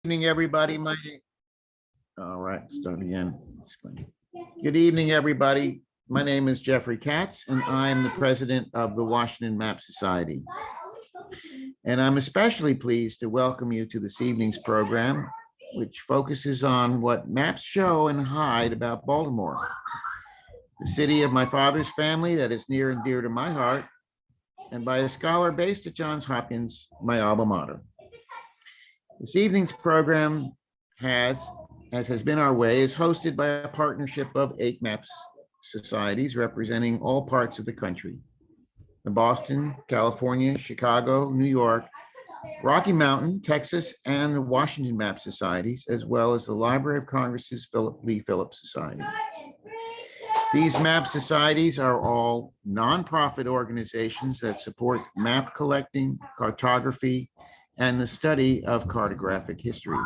Evening, everybody. All right, start again. Good evening, everybody. My name is Jeffrey Katz, and I'm the president of the Washington Map Society. And I'm especially pleased to welcome you to this evening's program, which focuses on what maps show and hide about Baltimore, the city of my father's family that is near and dear to my heart, and by a scholar based at Johns Hopkins, my alma mater. This evening's program as has been our way, is hosted by a partnership of 8 map societies representing all parts of the country: the Boston, California, Chicago, New York, Rocky Mountain, Texas, and the Washington Map Societies, as well as the Library of Congress's Philip Lee Phillips Society. These map societies are all nonprofit organizations that support map collecting, cartography, and the study of cartographic history.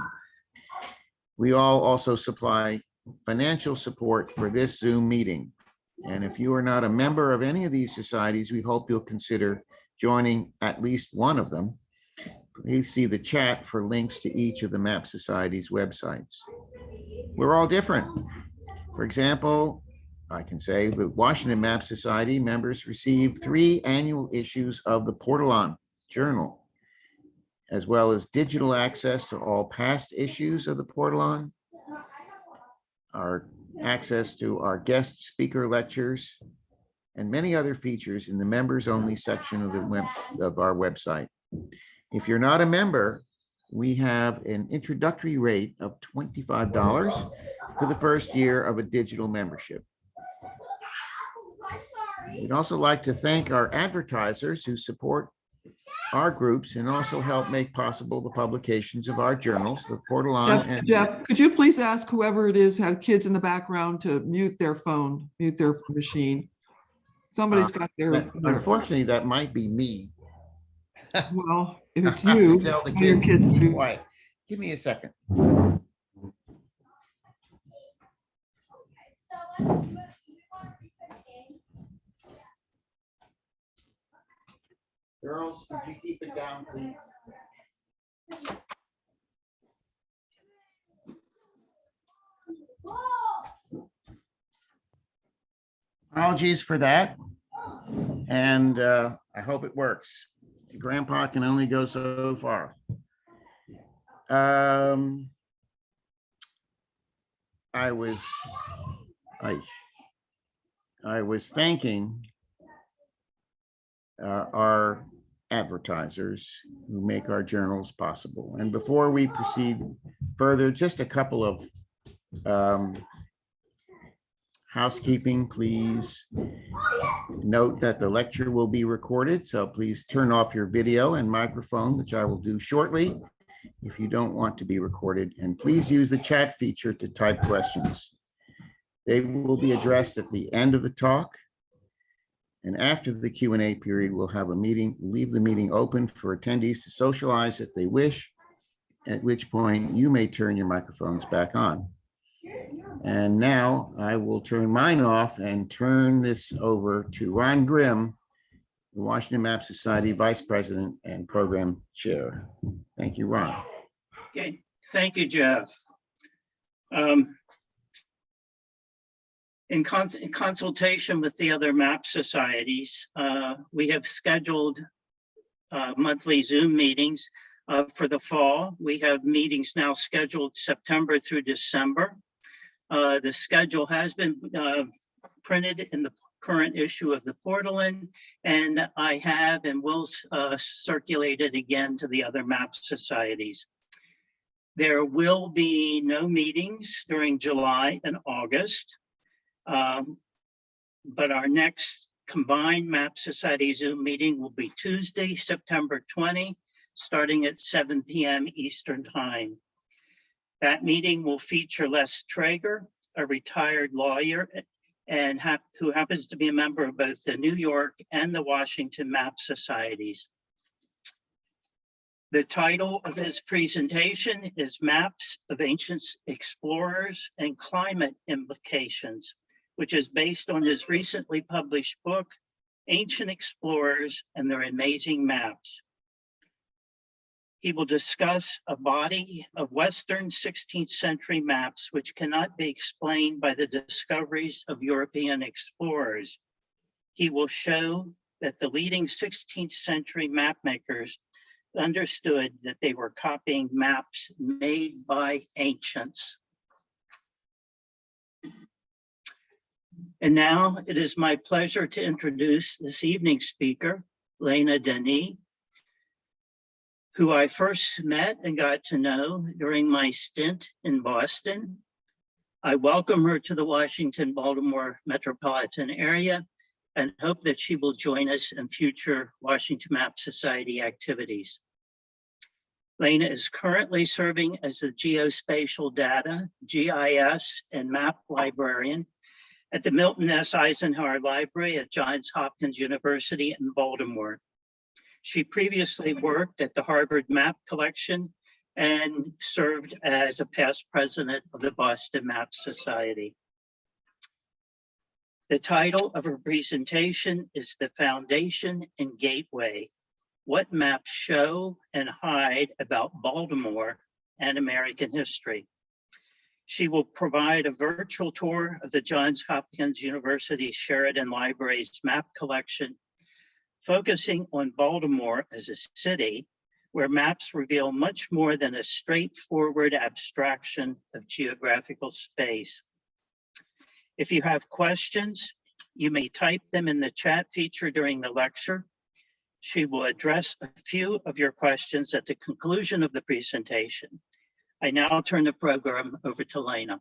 We all also supply financial support for this Zoom meeting. And if you are not a member of any of these societies, we hope you'll consider joining at least one of them. Please see the chat for links to each of the map societies' websites. We're all different. For example, I can say the Washington Map Society members receive 3 annual issues of the Poppleton Journal, as well as digital access to all past issues of the Poppleton, our access to our guest speaker lectures, and many other features in the members only section of our website. If you're not a member, we have an introductory rate of $25 for the first year of a digital membership. We'd also like to thank our advertisers who support our groups and also help make possible the publications of our journals, the Poppleton. Jeff, could you please ask whoever it is, have kids in the background, to mute their phone, mute their machine? Somebody's got their. Unfortunately, that might be me. Well, if it's you, tell the kids to be quiet. Give me a second. Girls, could you keep it down, please? Apologies for that. And I hope it works. Grandpa can only go so far. I was thanking our advertisers who make our journals possible. And before we proceed further, just a couple of housekeeping. Please note that the lecture will be recorded, so please turn off your video and microphone, which I will do shortly if you don't want to be recorded. And please use the chat feature to type questions. They will be addressed at the end of the talk. And after the Q&A period, we'll have a meeting, leave the meeting open for attendees to socialize if they wish, at which point you may turn your microphones back on. And now I will turn mine off and turn this over to Ron Grimm, the Washington Map Society Vice President and Program Chair. Thank you, Ron. Okay, thank you, Jeff. In consultation with the other map societies, we have scheduled monthly Zoom meetings for the fall. We have meetings now scheduled September through December. The schedule has been printed in the current issue of the Poppleton, and I have and will circulate it again to the other map societies. There will be no meetings during July and August. But our next combined Map Society Zoom meeting will be Tuesday, September 20, starting at 7 p.m. Eastern Time. That meeting will feature Les Traeger, a retired lawyer and who happens to be a member of both the New York and the Washington Map Societies. The title of his presentation is Maps of Ancient Explorers and Climate Implications, which is based on his recently published book, Ancient Explorers and Their Amazing Maps. He will discuss a body of Western 16th century maps which cannot be explained by the discoveries of European explorers. He will show that the leading 16th century map makers understood that they were copying maps made by ancients. And now it is my pleasure to introduce this evening's speaker, Lena Denis, who I first met and got to know during my stint in Boston. I welcome her to the Washington-Baltimore metropolitan area and hope that she will join us in future Washington Map Society activities. Lena is currently serving as the Geospatial Data, GIS, and Map Librarian at the Milton S. Eisenhower Library at Johns Hopkins University in Baltimore. She previously worked at the Harvard Map Collection and served as a past president of the Boston Map Society. The title of her presentation is The Foundation and Gateway: What Maps Show and Hide About Baltimore and American History. She will provide a virtual tour of the Johns Hopkins University Sheridan Library's map collection, focusing on Baltimore as a city where maps reveal much more than a straightforward abstraction of geographical space. If you have questions, you may type them in the chat feature during the lecture. She will address a few of your questions at the conclusion of the presentation. I now turn the program over to Lena.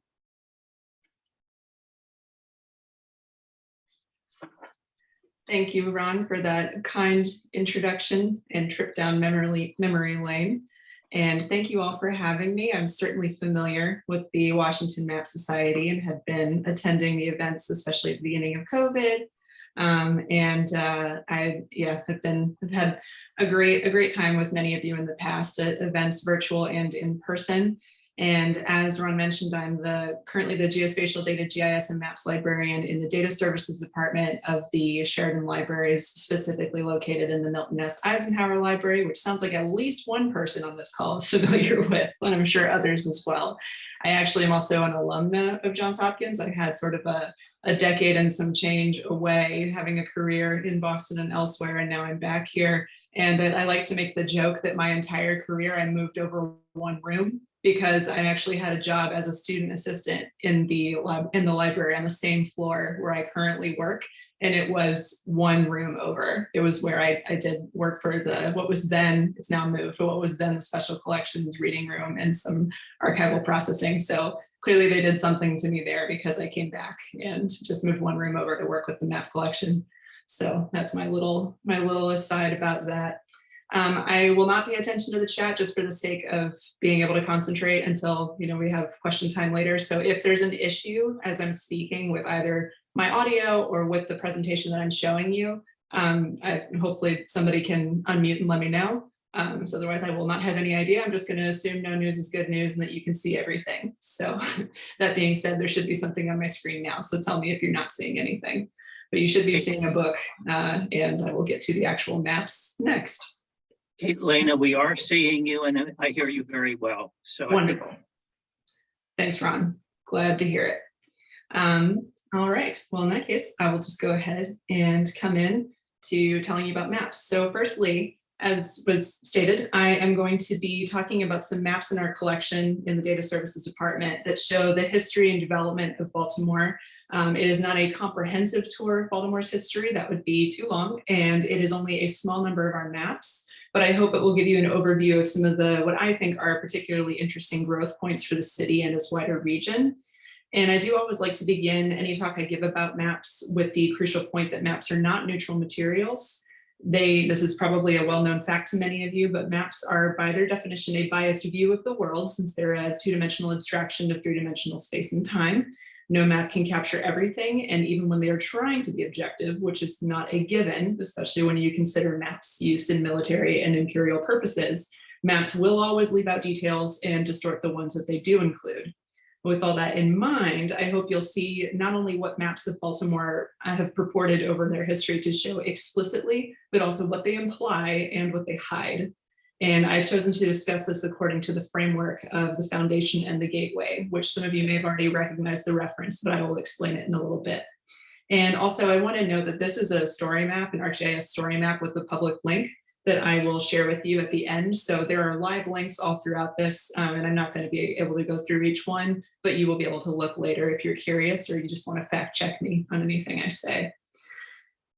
Thank you, Ron, for that kind introduction and trip down memory lane. And thank you all for having me. I'm certainly familiar with the Washington Map Society and have been attending the events, especially at the beginning of COVID. I've had a great time with many of you in the past at events, virtual and in person. And as Ron mentioned, I'm currently the Geospatial Data, GIS, and Maps Librarian in the Data Services Department of the Sheridan Libraries, specifically located in the Milton S. Eisenhower Library, which sounds like at least one person on this call is familiar with, and I'm sure others as well. I actually am also an alumna of Johns Hopkins. I had sort of a decade and some change away, having a career in Boston and elsewhere, and now I'm back here. And I like to make the joke that my entire career I moved over one room, because I actually had a job as a student assistant in the library on the same floor where I currently work. And it was one room over. It was where I did work for what was then, it's now moved, but what was then the special collections reading room and some archival processing. So clearly they did something to me there, because I came back and just moved one room over to work with the map collection. So that's my little aside about that. I will not pay attention to the chat just for the sake of being able to concentrate until we have question time later. So if there's an issue as I'm speaking with either my audio or with the presentation that I'm showing you, hopefully somebody can unmute and let me know. So otherwise I will not have any idea. I'm just going to assume no news is good news and that you can see everything. So that being said, there should be something on my screen now. So tell me if you're not seeing anything, but you should be seeing a book, and I will get to the actual maps next. Okay, Lena, we are seeing you and I hear you very well. So wonderful. Thanks, Ron. Glad to hear it. All right. Well, in that case, I will just go ahead and come in to telling you about maps. So firstly, as was stated, I am going to be talking about some maps in our collection in the Data Services Department that show the history and development of Baltimore. It is not a comprehensive tour of Baltimore's history. That would be too long. And it is only a small number of our maps. But I hope it will give you an overview of some of what I think are particularly interesting growth points for the city and its wider region. And I do always like to begin any talk I give about maps with the crucial point that maps are not neutral materials. This is probably a well-known fact to many of you, but maps are by their definition a biased view of the world, since they're a two-dimensional abstraction of three-dimensional space and time. No map can capture everything, and even when they are trying to be objective, which is not a given, especially when you consider maps used in military and imperial purposes, maps will always leave out details and distort the ones that they do include. With all that in mind, I hope you'll see not only what maps of Baltimore have purported over their history to show explicitly, but also what they imply and what they hide. And I've chosen to discuss this according to the framework of the foundation and the gateway, which some of you may have already recognized the reference, but I will explain it in a little bit. And also I want to note that this is a story map, an ArcGIS story map with the public link that I will share with you at the end. So there are live links all throughout this, and I'm not going to be able to go through each one, but you will be able to look later if you're curious or you just want to fact check me on anything I say.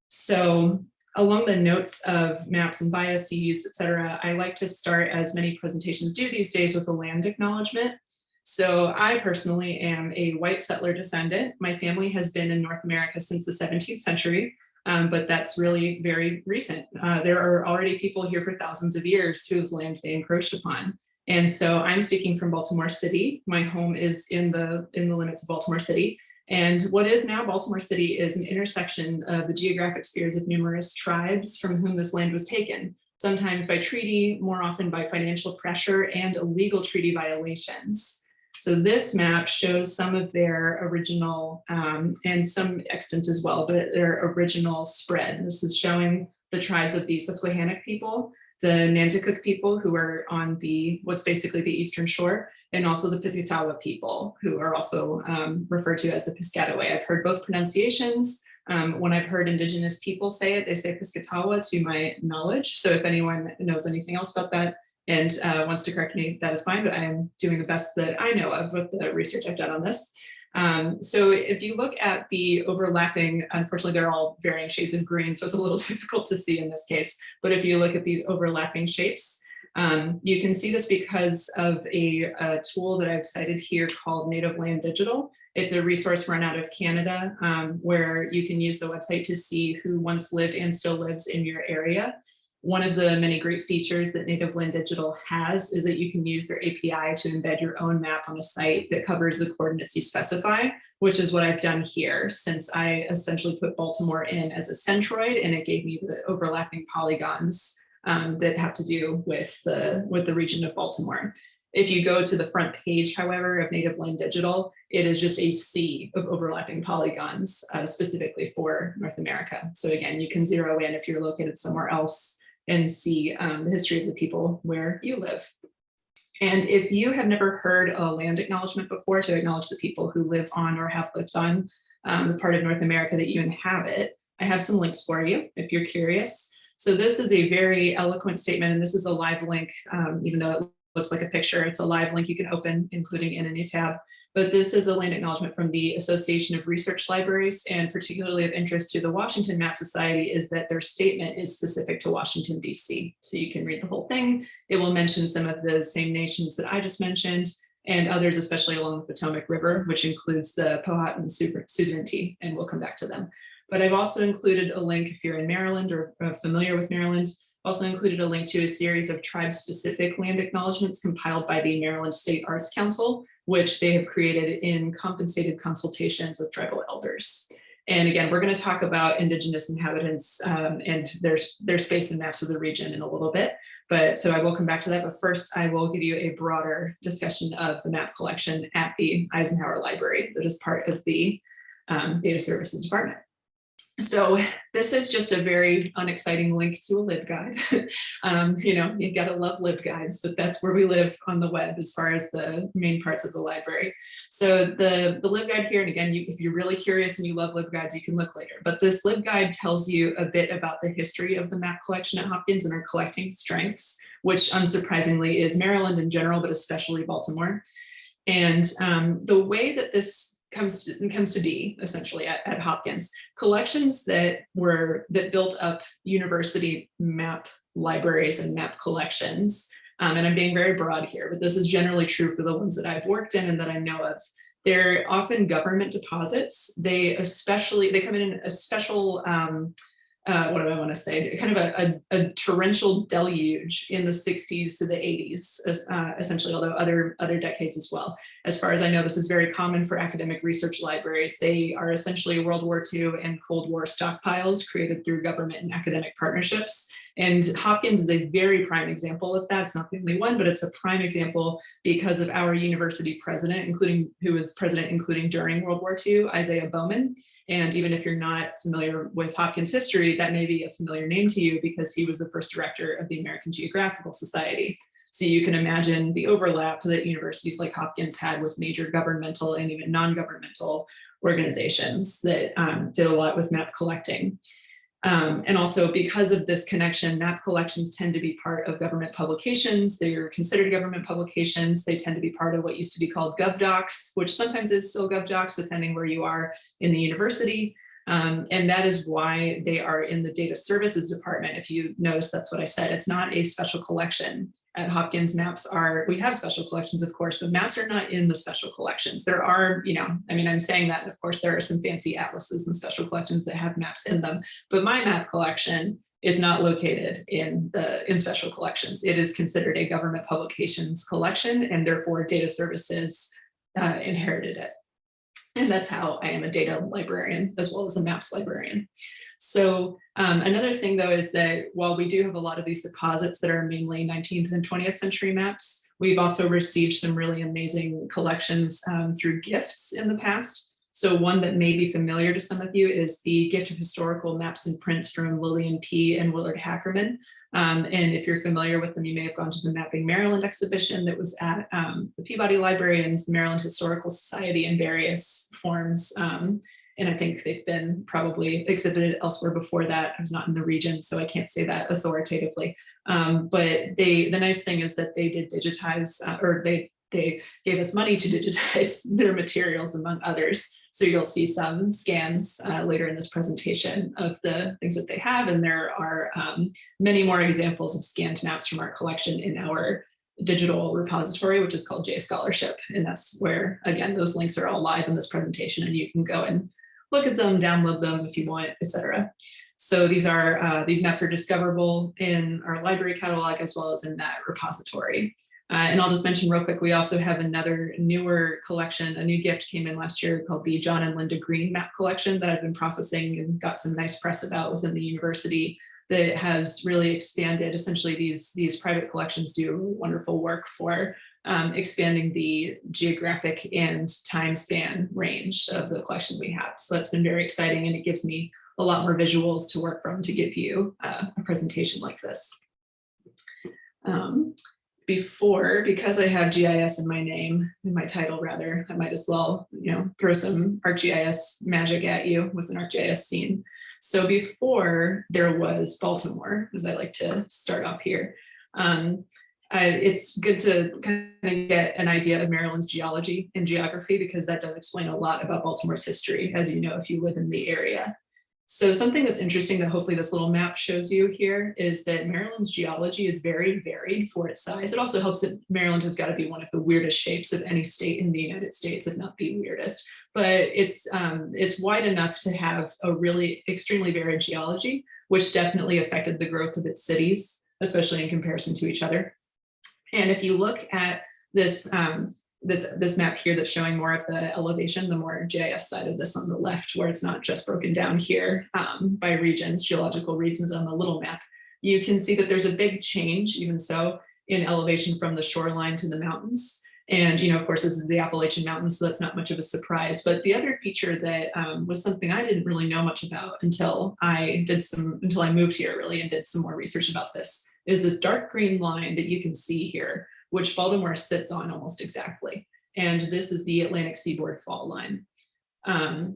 So along the notes of maps and biases, et cetera, I like to start, as many presentations do these days, with a land acknowledgement. So I personally am a white settler descendant. My family has been in North America since the 17th century, but that's really very recent. There are already people here for thousands of years whose land they encroached upon. And so I'm speaking from Baltimore City. My home is in the limits of Baltimore City. And what is now Baltimore City is an intersection of the geographic spheres of numerous tribes from whom this land was taken, sometimes by treaty, more often by financial pressure and illegal treaty violations. So this map shows some of their original, and some extant as well, but their original spread. This is showing the tribes of the Susquehannock people, the Nanticoke people who are on what's basically the eastern shore, and also the Piscataway people who are also referred to as the Piscataway. I've heard both pronunciations. When I've heard Indigenous people say it, they say Piscataway to my knowledge. So if anyone knows anything else about that and wants to correct me, that is fine, but I am doing the best that I know of with the research I've done on this. So if you look at the overlapping, unfortunately, they're all varying shades of green, so it's a little difficult to see in this case, but if you look at these overlapping shapes, you can see this because of a tool that I've cited here called Native Land Digital. It's a resource run out of Canada where you can use the website to see who once lived and still lives in your area. One of the many great features that Native Land Digital has is that you can use their API to embed your own map on a site that covers the coordinates you specify, which is what I've done here, since I essentially put Baltimore in as a centroid and it gave me the overlapping polygons that have to do with the region of Baltimore. If you go to the front page, however, of Native Land Digital, it is just a sea of overlapping polygons specifically for North America. So again, you can zero in if you're located somewhere else and see the history of the people where you live. And if you have never heard a land acknowledgement before to acknowledge the people who live on or have lived on the part of North America that you inhabit, I have some links for you if you're curious. So this is a very eloquent statement, and this is a live link, even though it looks like a picture, it's a live link you can open, including in a new tab. But this is a land acknowledgement from the Association of Research Libraries, and particularly of interest to the Washington Map Society is that their statement is specific to Washington, DC. So you can read the whole thing. It will mention some of the same nations that I just mentioned, and others, especially along the Potomac River, which includes the Powhatan suzerainty, and we'll come back to them. But I've also included a link if you're in Maryland or familiar with Maryland, also included a link to a series of tribe-specific land acknowledgements compiled by the Maryland State Arts Council, which they have created in compensated consultations with tribal elders. And again, we're going to talk about Indigenous inhabitants and their space and maps of the region in a little bit. But so I will come back to that. But first, I will give you a broader discussion of the map collection at the Eisenhower Library that is part of the Data Services Department. So this is just a very unexciting link to a LibGuide. You know, you gotta love LibGuides, but that's where we live on the web as far as the main parts of the library. So the LibGuide here, and again, if you're really curious and you love LibGuides, you can look later. But this LibGuide tells you a bit about the history of the map collection at Hopkins and our collecting strengths, which unsurprisingly is Maryland in general, but especially Baltimore. And the way that this comes to be essentially at Hopkins, collections that built up university map libraries and map collections, and I'm being very broad here, but this is generally true for the ones that I've worked in and that I know of. They're often government deposits. They come in a special, what do I want to say, kind of a torrential deluge in the 60s to the 80s, essentially, although other decades as well. As far as I know, this is very common for academic research libraries. They are essentially World War II and Cold War stockpiles created through government and academic partnerships. And Hopkins is a very prime example of that. It's not the only one, but it's a prime example because of our university president, who was president including during World War II, Isaiah Bowman. And even if you're not familiar with Hopkins history, that may be a familiar name to you because he was the first director of the American Geographical Society. So you can imagine the overlap that universities like Hopkins had with major governmental and even non-governmental organizations that did a lot with map collecting. And also because of this connection, map collections tend to be part of government publications. They're considered government publications. They tend to be part of what used to be called GovDocs, which sometimes is still GovDocs, depending where you are in the university. And that is why they are in the data services department. If you notice, that's what I said. It's not a special collection. At Hopkins, maps we have special collections, of course, but maps are not in the special collections. There are, I'm saying that, of course, there are some fancy atlases and special collections that have maps in them, but my map collection is not located in special collections. It is considered a government publications collection, and therefore data services inherited it. And that's how I am a data librarian as well as a maps librarian. So another thing, though, is that while we do have a lot of these deposits that are mainly 19th and 20th century maps, we've also received some really amazing collections through gifts in the past. So one that may be familiar to some of you is the gift of historical maps and prints from Lillian P. and Willard Hackerman. And if you're familiar with them, you may have gone to the Mapping Maryland exhibition that was at the Peabody Library and the Maryland Historical Society in various forms. And I think they've been probably exhibited elsewhere before that. I was not in the region, so I can't say that authoritatively. But the nice thing is that they did digitize, or they gave us money to digitize their materials, among others. So you'll see some scans later in this presentation of the things that they have. And there are many more examples of scanned maps from our collection in our digital repository, which is called J-Scholarship. And that's where, again, those links are all live in this presentation, and you can go and look at them, download them if you want, etc. So these maps are discoverable in our library catalog as well as in that repository. And I'll just mention real quick, we also have another newer collection. A new gift came in last year called the John and Linda Green map collection that I've been processing and got some nice press about within the university, that has really expanded. Essentially, these private collections do wonderful work for expanding the geographic and time span range of the collection we have. So that's been very exciting, and it gives me a lot more visuals to work from to give you a presentation like this. Because I have GIS in my name, in my title rather, I might as well, throw some ArcGIS magic at you with an ArcGIS scene. So before there was Baltimore, as I like to start off here, it's good to kind of get an idea of Maryland's geology and geography, because that does explain a lot about Baltimore's history, as you know, if you live in the area. So something that's interesting that hopefully this little map shows you here is that Maryland's geology is very varied for its size. It also helps that Maryland has got to be one of the weirdest shapes of any state in the United States, if not the weirdest. But it's wide enough to have a really extremely varied geology, which definitely affected the growth of its cities, especially in comparison to each other. And if you look at this map here that's showing more of the elevation, the more GIS side of this on the left, where it's not just broken down here by regions, geological regions on the little map, you can see that there's a big change, even so, in elevation from the shoreline to the mountains. And, of course, this is the Appalachian Mountains, so that's not much of a surprise. But the other feature that was something I didn't really know much about until I moved here, really, and did some more research about this, is this dark green line that you can see here, which Baltimore sits on almost exactly. And this is the Atlantic Seaboard Fault Line.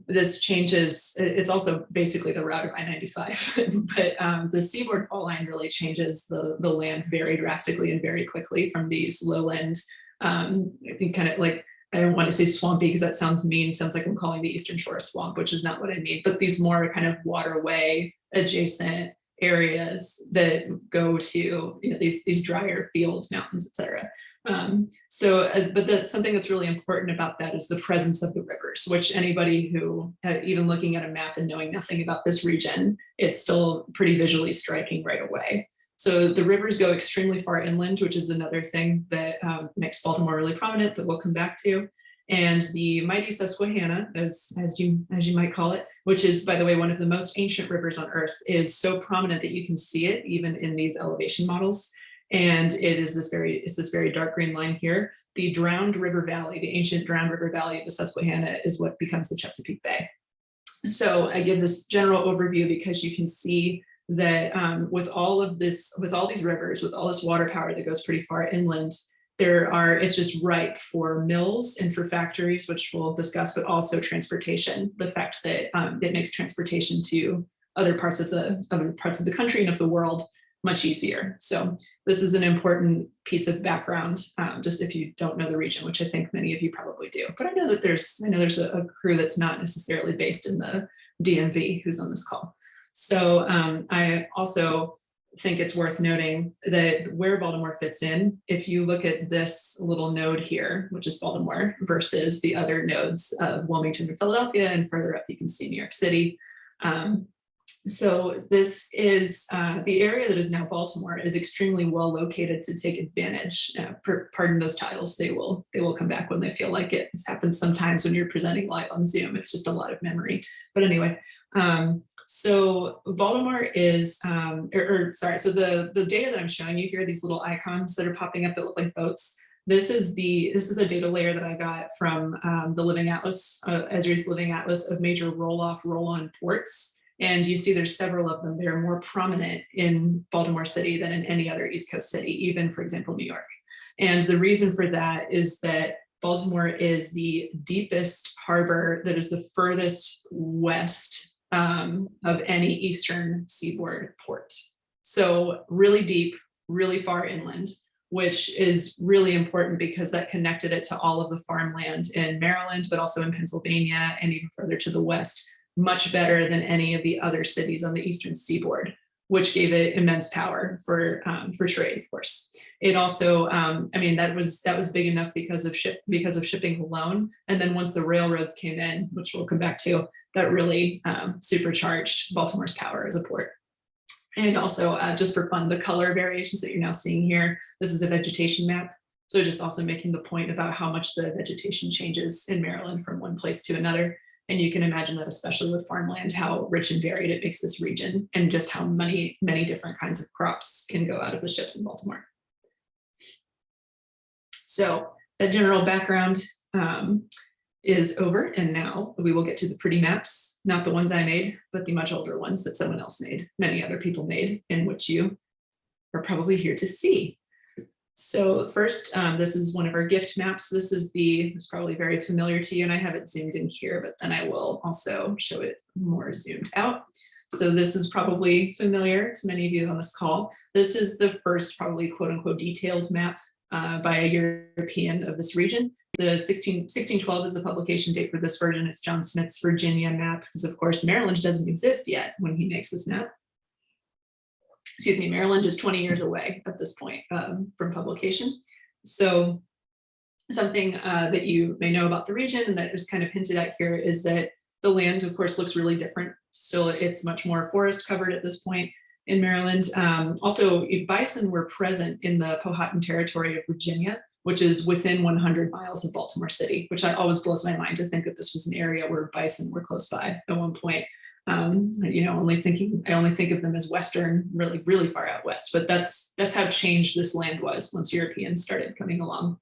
This changes, it's also basically the route of I-95, but the Seaboard Fault Line really changes the land very drastically and very quickly from these lowland, I think kind of like, I don't want to say swampy because that sounds mean, sounds like I'm calling the Eastern Shore a swamp, which is not what I mean, but these more kind of waterway adjacent areas that go to these drier fields, mountains, etc. But that's something that's really important about that is the presence of the rivers, which anybody who, even looking at a map and knowing nothing about this region, it's still pretty visually striking right away. So the rivers go extremely far inland, which is another thing that makes Baltimore really prominent that we'll come back to. And the mighty Susquehanna, as you might call it, which is, by the way, one of the most ancient rivers on Earth, is so prominent that you can see it even in these elevation models. And it's this very dark green line here. The drowned river valley, the ancient drowned river valley of the Susquehanna, is what becomes the Chesapeake Bay. So I give this general overview because you can see that with all these rivers, with all this water power that goes pretty far inland, it's just ripe for mills and for factories, which we'll discuss, but also transportation. The fact that it makes transportation to other parts of the country and of the world much easier. So this is an important piece of background, just if you don't know the region, which I think many of you probably do. But I know that there's a crew that's not necessarily based in the DMV who's on this call. So I also think it's worth noting that where Baltimore fits in, if you look at this little node here, which is Baltimore, versus the other nodes of Wilmington and Philadelphia, and further up you can see New York City. So this is the area that is now Baltimore is extremely well located to take advantage. Pardon those titles, they will come back when they feel like it. This happens sometimes when you're presenting live on Zoom. It's just a lot of memory. But anyway, so Baltimore is, so the data that I'm showing you here, these little icons that are popping up that look like boats. This is a data layer that I got from the Living Atlas, Esri's Living Atlas of major roll-off, roll-on ports. And you see there's several of them that are more prominent in Baltimore City than in any other East Coast city, even, for example, New York. And the reason for that is that Baltimore is the deepest harbor that is the furthest west of any eastern seaboard port. So really deep, really far inland, which is really important because that connected it to all of the farmland in Maryland, but also in Pennsylvania and even further to the west, much better than any of the other cities on the eastern seaboard, which gave it immense power for trade, of course. It also, that was big enough because of shipping alone. And then once the railroads came in, which we'll come back to, that really supercharged Baltimore's power as a port. And also, just for fun, the color variations that you're now seeing here, this is a vegetation map. So just also making the point about how much the vegetation changes in Maryland from one place to another. And you can imagine that, especially with farmland, how rich and varied it makes this region, and just how many different kinds of crops can go out of the ships in Baltimore. So that general background is over, and now we will get to the pretty maps, not the ones I made, but the much older ones that someone else made, many other people made, and which you are probably here to see. So first, this is one of our gift maps. It's probably very familiar to you, and I have it zoomed in here, but then I will also show it more zoomed out. So this is probably familiar to many of you on this call. This is the first probably quote unquote detailed map by a European of this region. The 1612 is the publication date for this version. It's John Smith's Virginia map, because of course Maryland doesn't exist yet when he makes this map. Excuse me, Maryland is 20 years away at this point from publication. So something that you may know about the region and that is kind of hinted at here is that the land, of course, looks really different. Still, it's much more forest covered at this point in Maryland. Also, bison were present in the Powhatan territory of Virginia, which is within 100 miles of Baltimore City, which always blows my mind to think that this was an area where bison were close by at one point. I only think of them as Western, really far out west, but that's how changed this land was once Europeans started coming along.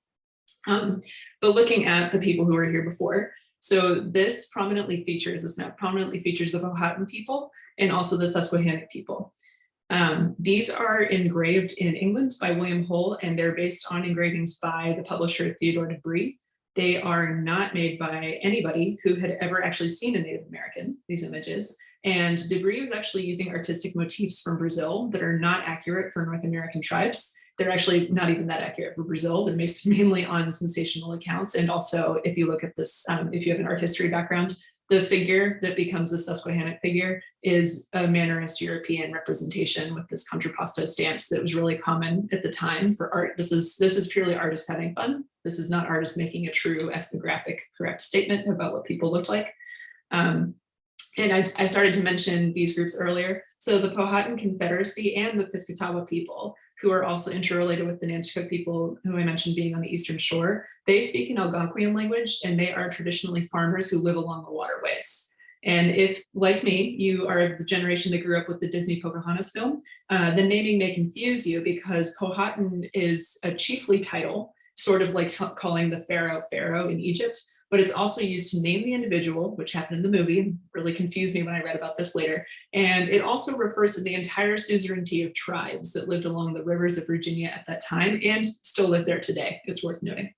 But looking at the people who were here before, so this map prominently features the Powhatan people and also the Susquehannock people. These are engraved in England by William Hull, and they're based on engravings by the publisher Theodore de Brie. They are not made by anybody who had ever actually seen a Native American, these images. And de Brie was actually using artistic motifs from Brazil that are not accurate for North American tribes. They're actually not even that accurate for Brazil. They're based mainly on sensational accounts. And also, if you look at this, if you have an art history background, the figure that becomes the Susquehannock figure is a Mannerist European representation with this contrapposto stance that was really common at the time for art. This is purely artists having fun. This is not artists making a true ethnographic correct statement about what people looked like. And I started to mention these groups earlier. So the Pohatan Confederacy and the Piscataway people, who are also interrelated with the Nanticoke people who I mentioned being on the Eastern Shore. They speak an Algonquian language, and they are traditionally farmers who live along the waterways. And if, like me, you are the generation that grew up with the Disney Pocahontas film, the naming may confuse you because Powhatan is a chiefly title, sort of like calling the pharaoh in Egypt, but it's also used to name the individual, which happened in the movie, and really confused me when I read about this later. And it also refers to the entire suzerainty of tribes that lived along the rivers of Virginia at that time and still live there today. It's worth noting.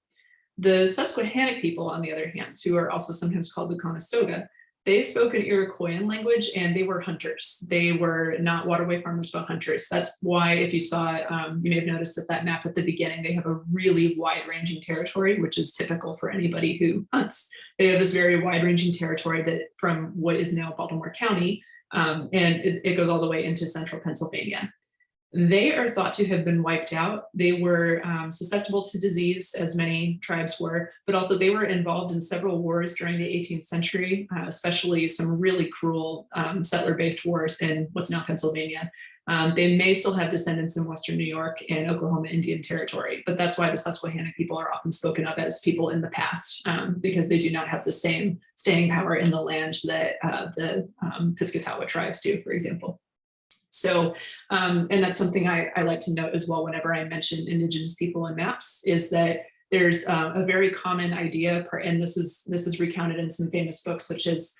The Susquehannock people, on the other hand, who are also sometimes called the Conestoga, they spoke an Iroquoian language, and they were hunters. They were not waterway farmers, but hunters. That's why, if you saw, you may have noticed that map at the beginning, they have a really wide-ranging territory, which is typical for anybody who hunts. They have this very wide-ranging territory that from what is now Baltimore County, and it goes all the way into central Pennsylvania. They are thought to have been wiped out. They were susceptible to disease, as many tribes were, but also they were involved in several wars during the 18th century, especially some really cruel settler-based wars in what's now Pennsylvania. They may still have descendants in Western New York and Oklahoma Indian Territory, but that's why the Susquehannock people are often spoken of as people in the past, because they do not have the same staying power in the land that the Piscataway tribes do, for example. So, and that's something I like to note as well whenever I mention Indigenous people in maps, is that there's a very common idea, and this is recounted in some famous books such as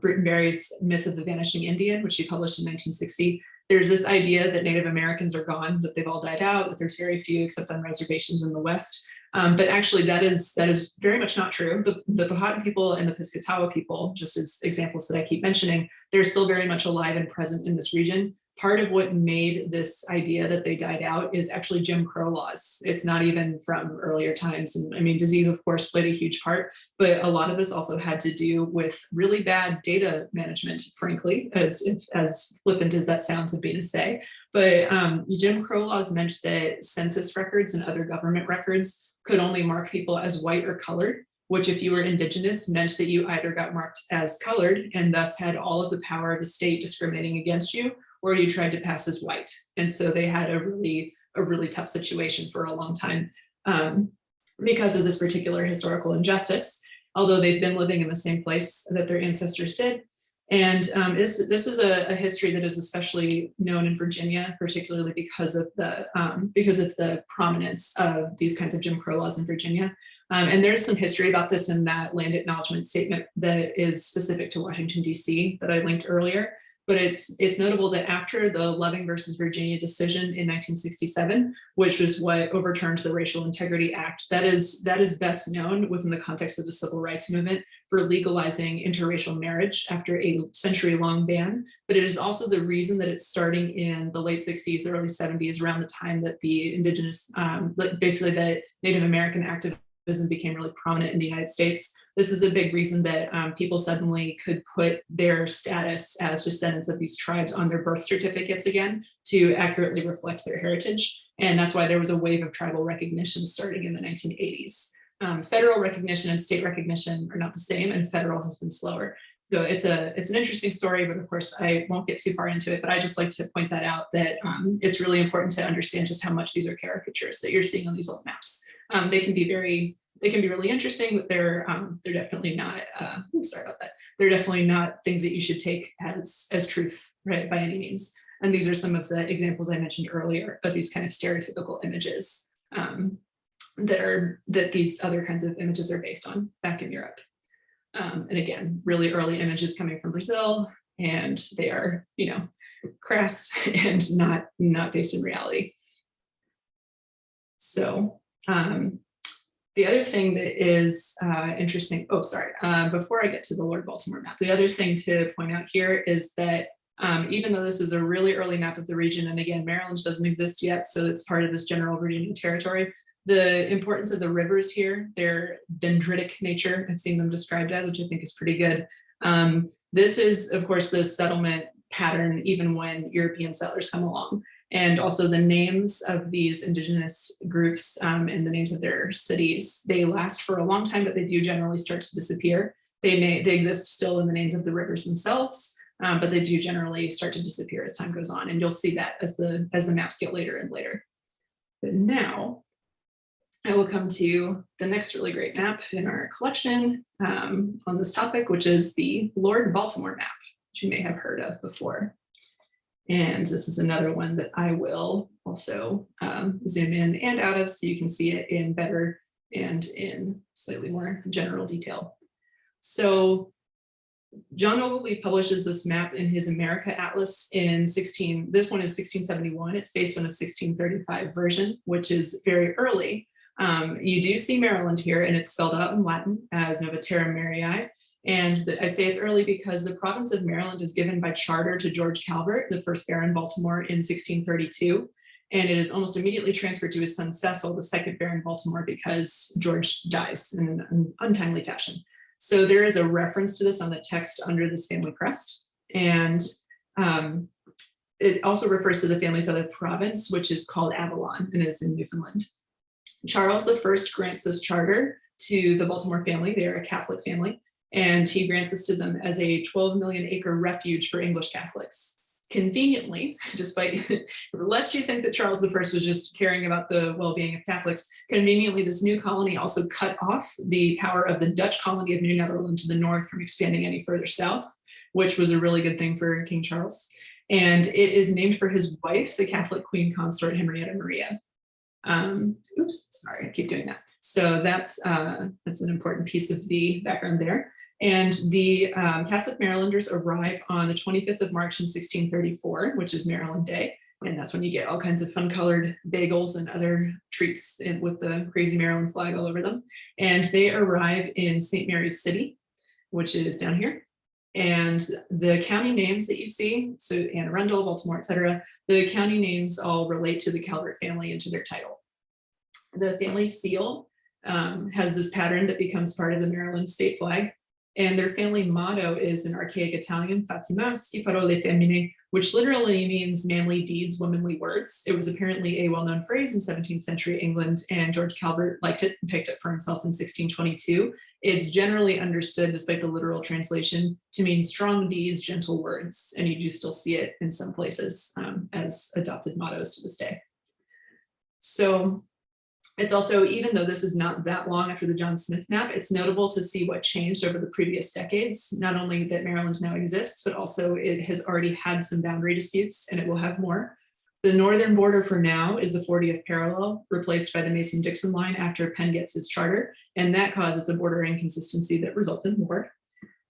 Britton Berry's Myth of the Vanishing Indian, which he published in 1960. There's this idea that Native Americans are gone, that they've all died out, that there's very few except on reservations in the West. But actually that is very much not true. The Powhatan people and the Piscataway people, just as examples that I keep mentioning, they're still very much alive and present in this region. Part of what made this idea that they died out is actually Jim Crow laws. It's not even from earlier times. And I mean, disease, of course, played a huge part, but a lot of this also had to do with really bad data management, frankly, as flippant as that sounds of being to say. But Jim Crow laws meant that census records and other government records could only mark people as white or colored, which if you were Indigenous meant that you either got marked as colored and thus had all of the power of the state discriminating against you, or you tried to pass as white. And so they had a really tough situation for a long time because of this particular historical injustice, although they've been living in the same place that their ancestors did. And this is a history that is especially known in Virginia, particularly because of the prominence of these kinds of Jim Crow laws in Virginia. And there's some history about this in that land acknowledgement statement that is specific to Washington, D.C. that I linked earlier. But it's notable that after the Loving versus Virginia decision in 1967, which was what overturned the Racial Integrity Act, that is best known within the context of the civil rights movement for legalizing interracial marriage after a century-long ban. But it is also the reason that it's starting in the late 60s, the early 70s, around the time that the Indigenous, basically that Native American activism became really prominent in the United States. This is a big reason that people suddenly could put their status as descendants of these tribes on their birth certificates again to accurately reflect their heritage. And that's why there was a wave of tribal recognition starting in the 1980s. Federal recognition and state recognition are not the same, and federal has been slower. So it's an interesting story, but of course I won't get too far into it, but I just like to point that out, that it's really important to understand just how much these are caricatures that you're seeing on these old maps. They can be really interesting, but they're definitely not, sorry about that. They're definitely not things that you should take as truth, right, by any means. And these are some of the examples I mentioned earlier of these kind of stereotypical images that these other kinds of images are based on back in Europe. And again, really early images coming from Brazil, and they are, crass and not based in reality. So the other thing that is interesting, before I get to the Lord Baltimore map, the other thing to point out here is that even though this is a really early map of the region, and again, Maryland doesn't exist yet, so it's part of this general Virginia territory, the importance of the rivers here, their dendritic nature, I've seen them described as, which I think is pretty good. This is, of course, the settlement pattern, even when European settlers come along. And also the names of these indigenous groups and the names of their cities, they last for a long time, but they do generally start to disappear. They exist still in the names of the rivers themselves, but they do generally start to disappear as time goes on. And you'll see that as the maps get later and later. But now I will come to the next really great map in our collection on this topic, which is the Lord Baltimore Map, which you may have heard of before. And this is another one that I will also zoom in and out of so you can see it in better and in slightly more general detail. So John Ogilvie publishes this map in his America Atlas in this one is 1671. It's based on a 1635 version, which is very early. You do see Maryland here, and it's spelled out in Latin as Nova Terra Mariae. And I say it's early because the province of Maryland is given by charter to George Calvert, the first Baron Baltimore, in 1632. And it is almost immediately transferred to his son Cecil, the second Baron Baltimore, because George dies in an untimely fashion. So there is a reference to this on the text under this family crest. And it also refers to the family's other province, which is called Avalon and is in Newfoundland. Charles I grants this charter to the Baltimore family. They are a Catholic family. And he grants this to them as a 12 million acre refuge for English Catholics. Conveniently, despite, lest you think that Charles I was just caring about the well-being of Catholics, conveniently, this new colony also cut off the power of the Dutch colony of New Netherland to the north from expanding any further south, which was a really good thing for King Charles. And it is named for his wife, the Catholic Queen Consort Henrietta Maria. Oops, sorry, I keep doing that. So that's an important piece of the background there. And the Catholic Marylanders arrive on the 25th of March in 1634, which is Maryland Day. And that's when you get all kinds of fun colored bagels and other treats with the crazy Maryland flag all over them. And they arrive in St. Mary's City, which is down here. And the county names that you see, so Anne Arundel, Baltimore, et cetera, the county names all relate to the Calvert family and to their title. The family seal has this pattern that becomes part of the Maryland state flag. And their family motto is in archaic Italian, Fatimas e parole femmine, which literally means manly deeds, womanly words. It was apparently a well-known phrase in 17th century England, and George Calvert liked it and picked it for himself in 1622. It's generally understood, despite the literal translation, to mean strong deeds, gentle words. And you do still see it in some places as adopted mottos to this day. So it's also, even though this is not that long after the John Smith map, it's notable to see what changed over the previous decades. Not only that Maryland now exists, but also it has already had some boundary disputes and it will have more. The northern border for now is the 40th parallel, replaced by the Mason-Dixon line after Penn gets his charter, and that causes a border inconsistency that results in war.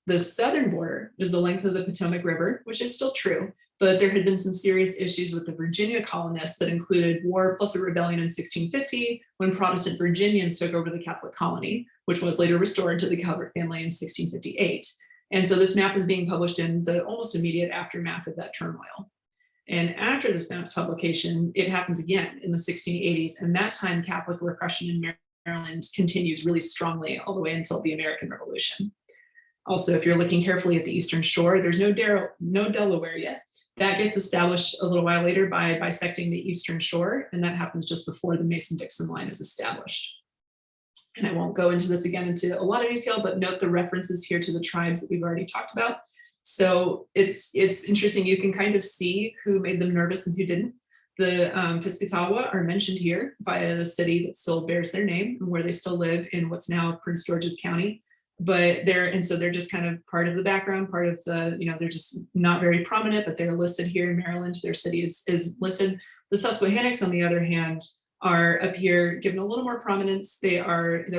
The southern border is the length of the Potomac River, which is still true, but there had been some serious issues with the Virginia colonists that included war plus a rebellion in 1650 when Protestant Virginians took over the Catholic colony, which was later restored to the Calvert family in 1658. And so this map is being published in the almost immediate aftermath of that turmoil. And after this map's publication, it happens again in the 1680s, and that time Catholic repression in Maryland continues really strongly all the way until the American Revolution. Also, if you're looking carefully at the Eastern Shore, there's no Delaware yet. That gets established a little while later by bisecting the Eastern Shore, and that happens just before the Mason-Dixon line is established. And I won't go into this again into a lot of detail, but note the references here to the tribes that we've already talked about. So it's interesting, you can kind of see who made them nervous and who didn't. The Piscataqua are mentioned here by the city that still bears their name and where they still live in what's now Prince George's County. But they're just kind of part of the background, part of the, they're just not very prominent, but they're listed here in Maryland. Their city is listed. The Susquehannocks, on the other hand, are up here given a little more prominence. They're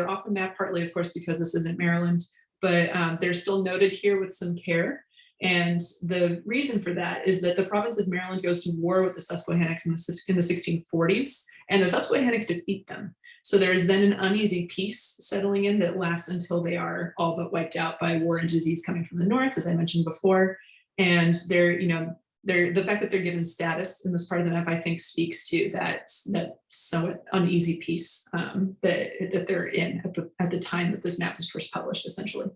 off the map partly, of course, because this isn't Maryland, but they're still noted here with some care. And the reason for that is that the province of Maryland goes to war with the Susquehannocks in the 1640s, and the Susquehannocks defeat them. So there is then an uneasy peace settling in that lasts until they are all but wiped out by war and disease coming from the north, as I mentioned before. And the fact that they're given status in this part of the map, I think, speaks to that somewhat uneasy peace that they're in at the time that this map was first published, essentially.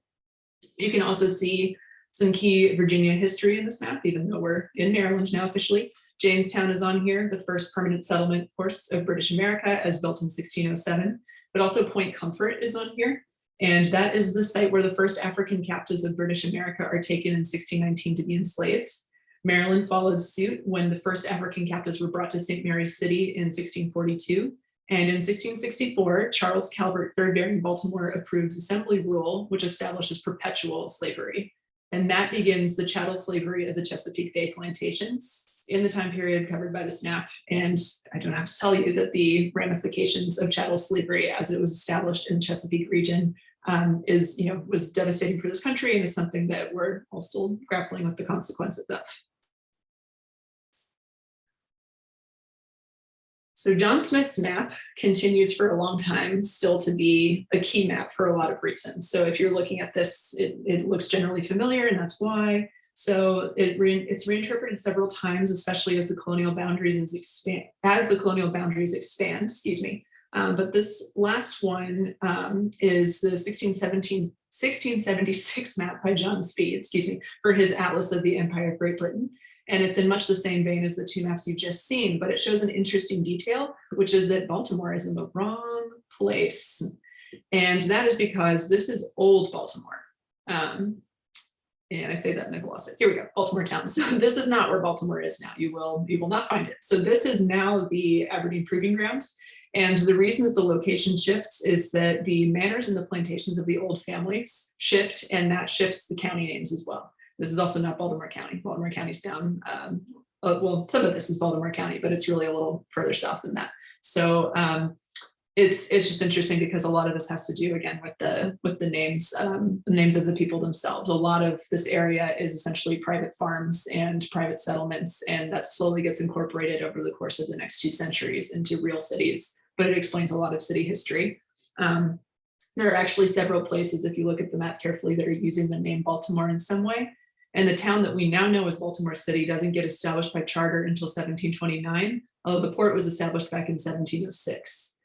You can also see some key Virginia history in this map, even though we're in Maryland now officially. Jamestown is on here, the first permanent settlement, of course, of British America, as built in 1607, but also Point Comfort is on here. And that is the site where the first African captives of British America are taken in 1619 to be enslaved. Maryland followed suit when the first African captives were brought to St. Mary's City in 1642. And in 1664, Charles Calvert, third Baron Baltimore, approves Assembly Rule, which establishes perpetual slavery. And that begins the chattel slavery of the Chesapeake Bay plantations in the time period covered by this map. And I don't have to tell you that the ramifications of chattel slavery as it was established in the Chesapeake region was devastating for this country and is something that we're all still grappling with the consequences of. So John Smith's map continues for a long time still to be a key map for a lot of reasons. So if you're looking at this, it looks generally familiar, and that's why. So it's reinterpreted several times, especially as the colonial boundaries expand. But this last one is the 1676 map by John Speed, for his Atlas of the Empire of Great Britain. And it's in much the same vein as the two maps you've just seen, but it shows an interesting detail, which is that Baltimore is in the wrong place. And that is because this is old Baltimore. And I say that in a glossary. Here we go, Baltimore town. So this is not where Baltimore is now. You will not find it. So this is now the Aberdeen Proving Ground. And the reason that the location shifts is that the manors and the plantations of the old families shift, and that shifts the county names as well. This is also not Baltimore County. Baltimore County's down, well, some of this is Baltimore County, but it's really a little further south than that. So it's just interesting because a lot of this has to do, again, with the names of the people themselves. A lot of this area is essentially private farms and private settlements, and that slowly gets incorporated over the course of the next 2 centuries into real cities, but it explains a lot of city history. There are actually several places, if you look at the map carefully, that are using the name Baltimore in some way. And the town that we now know as Baltimore City doesn't get established by charter until 1729, although the port was established back in 1706.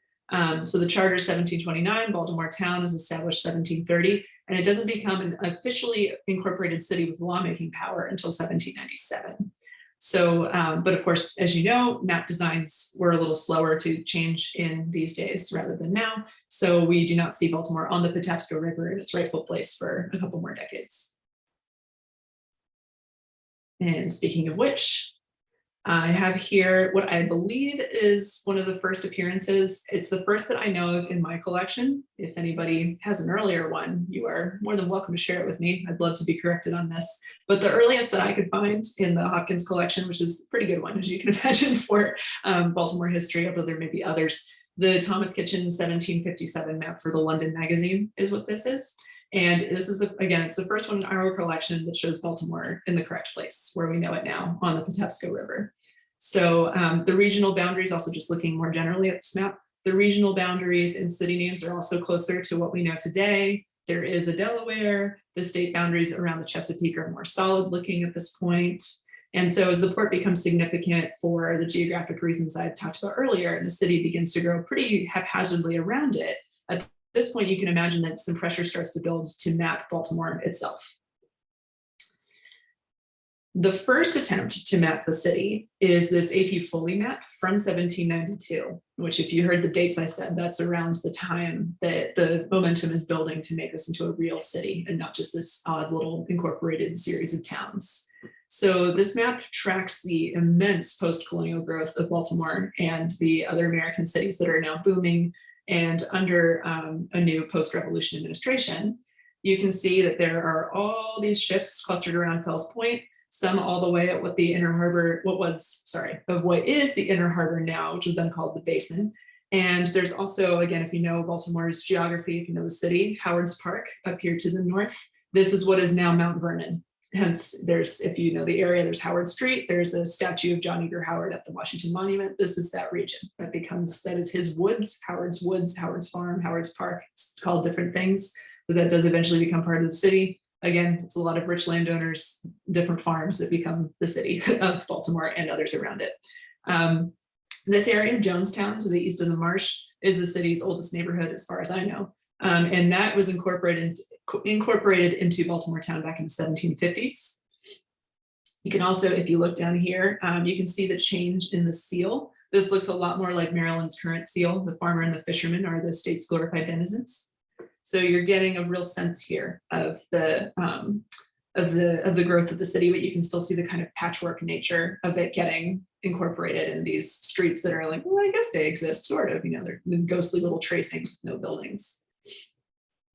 So the charter is 1729, Baltimore town is established 1730, and it doesn't become an officially incorporated city with lawmaking power until 1797. So, but of course, as you know, map designs were a little slower to change in these days rather than now. So we do not see Baltimore on the Patapsco River in its rightful place for a couple more decades. And speaking of which, I have here what I believe is one of the first appearances. It's the first that I know of in my collection. If anybody has an earlier one, you are more than welcome to share it with me. I'd love to be corrected on this. But the earliest that I could find in the Hawkins collection, which is a pretty good one, as you can imagine, for Baltimore history, although there may be others, the Thomas Kitchen 1757 map for the London Magazine is what this is. And this is, again, it's the first one in our collection that shows Baltimore in the correct place, where we know it now, on the Patapsco River. So the regional boundaries, also just looking more generally at this map, the regional boundaries and city names are also closer to what we know today. There is a Delaware. The state boundaries around the Chesapeake are more solid looking at this point. And so as the port becomes significant for the geographic reasons I talked about earlier, and the city begins to grow pretty haphazardly around it, at this point, you can imagine that some pressure starts to build to map Baltimore itself. The first attempt to map the city is this AP Foley map from 1792, which, if you heard the dates I said, that's around the time that the momentum is building to make this into a real city and not just this odd little incorporated series of towns. So this map tracks the immense post-colonial growth of Baltimore and the other American cities that are now booming and under a new post-revolution administration. You can see that there are all these ships clustered around Fells Point, some all the way at what the inner harbor, what is the inner harbor now, which was then called the Basin. And there's also, again, if you know Baltimore's geography, if you know the city, Howard's Park up here to the north. This is what is now Mount Vernon. Hence, there's, if you know the area, there's Howard Street, there's a statue of John Eager Howard at the Washington Monument. This is that region. That is his woods, Howard's Farm, Howard's Park. It's called different things, but that does eventually become part of the city. Again, it's a lot of rich landowners, different farms that become the city of Baltimore and others around it. This area, Jonestown, to the east of the marsh, is the city's oldest neighborhood as far as I know. And that was incorporated into Baltimore town back in the 1750s. You can also, if you look down here, you can see the change in the seal. This looks a lot more like Maryland's current seal. The farmer and the fisherman are the state's glorified denizens. So you're getting a real sense here of the the growth of the city, but you can still see the kind of patchwork nature of it getting incorporated in these streets that are like, well, I guess they exist, sort of, they're ghostly little tracings with no buildings.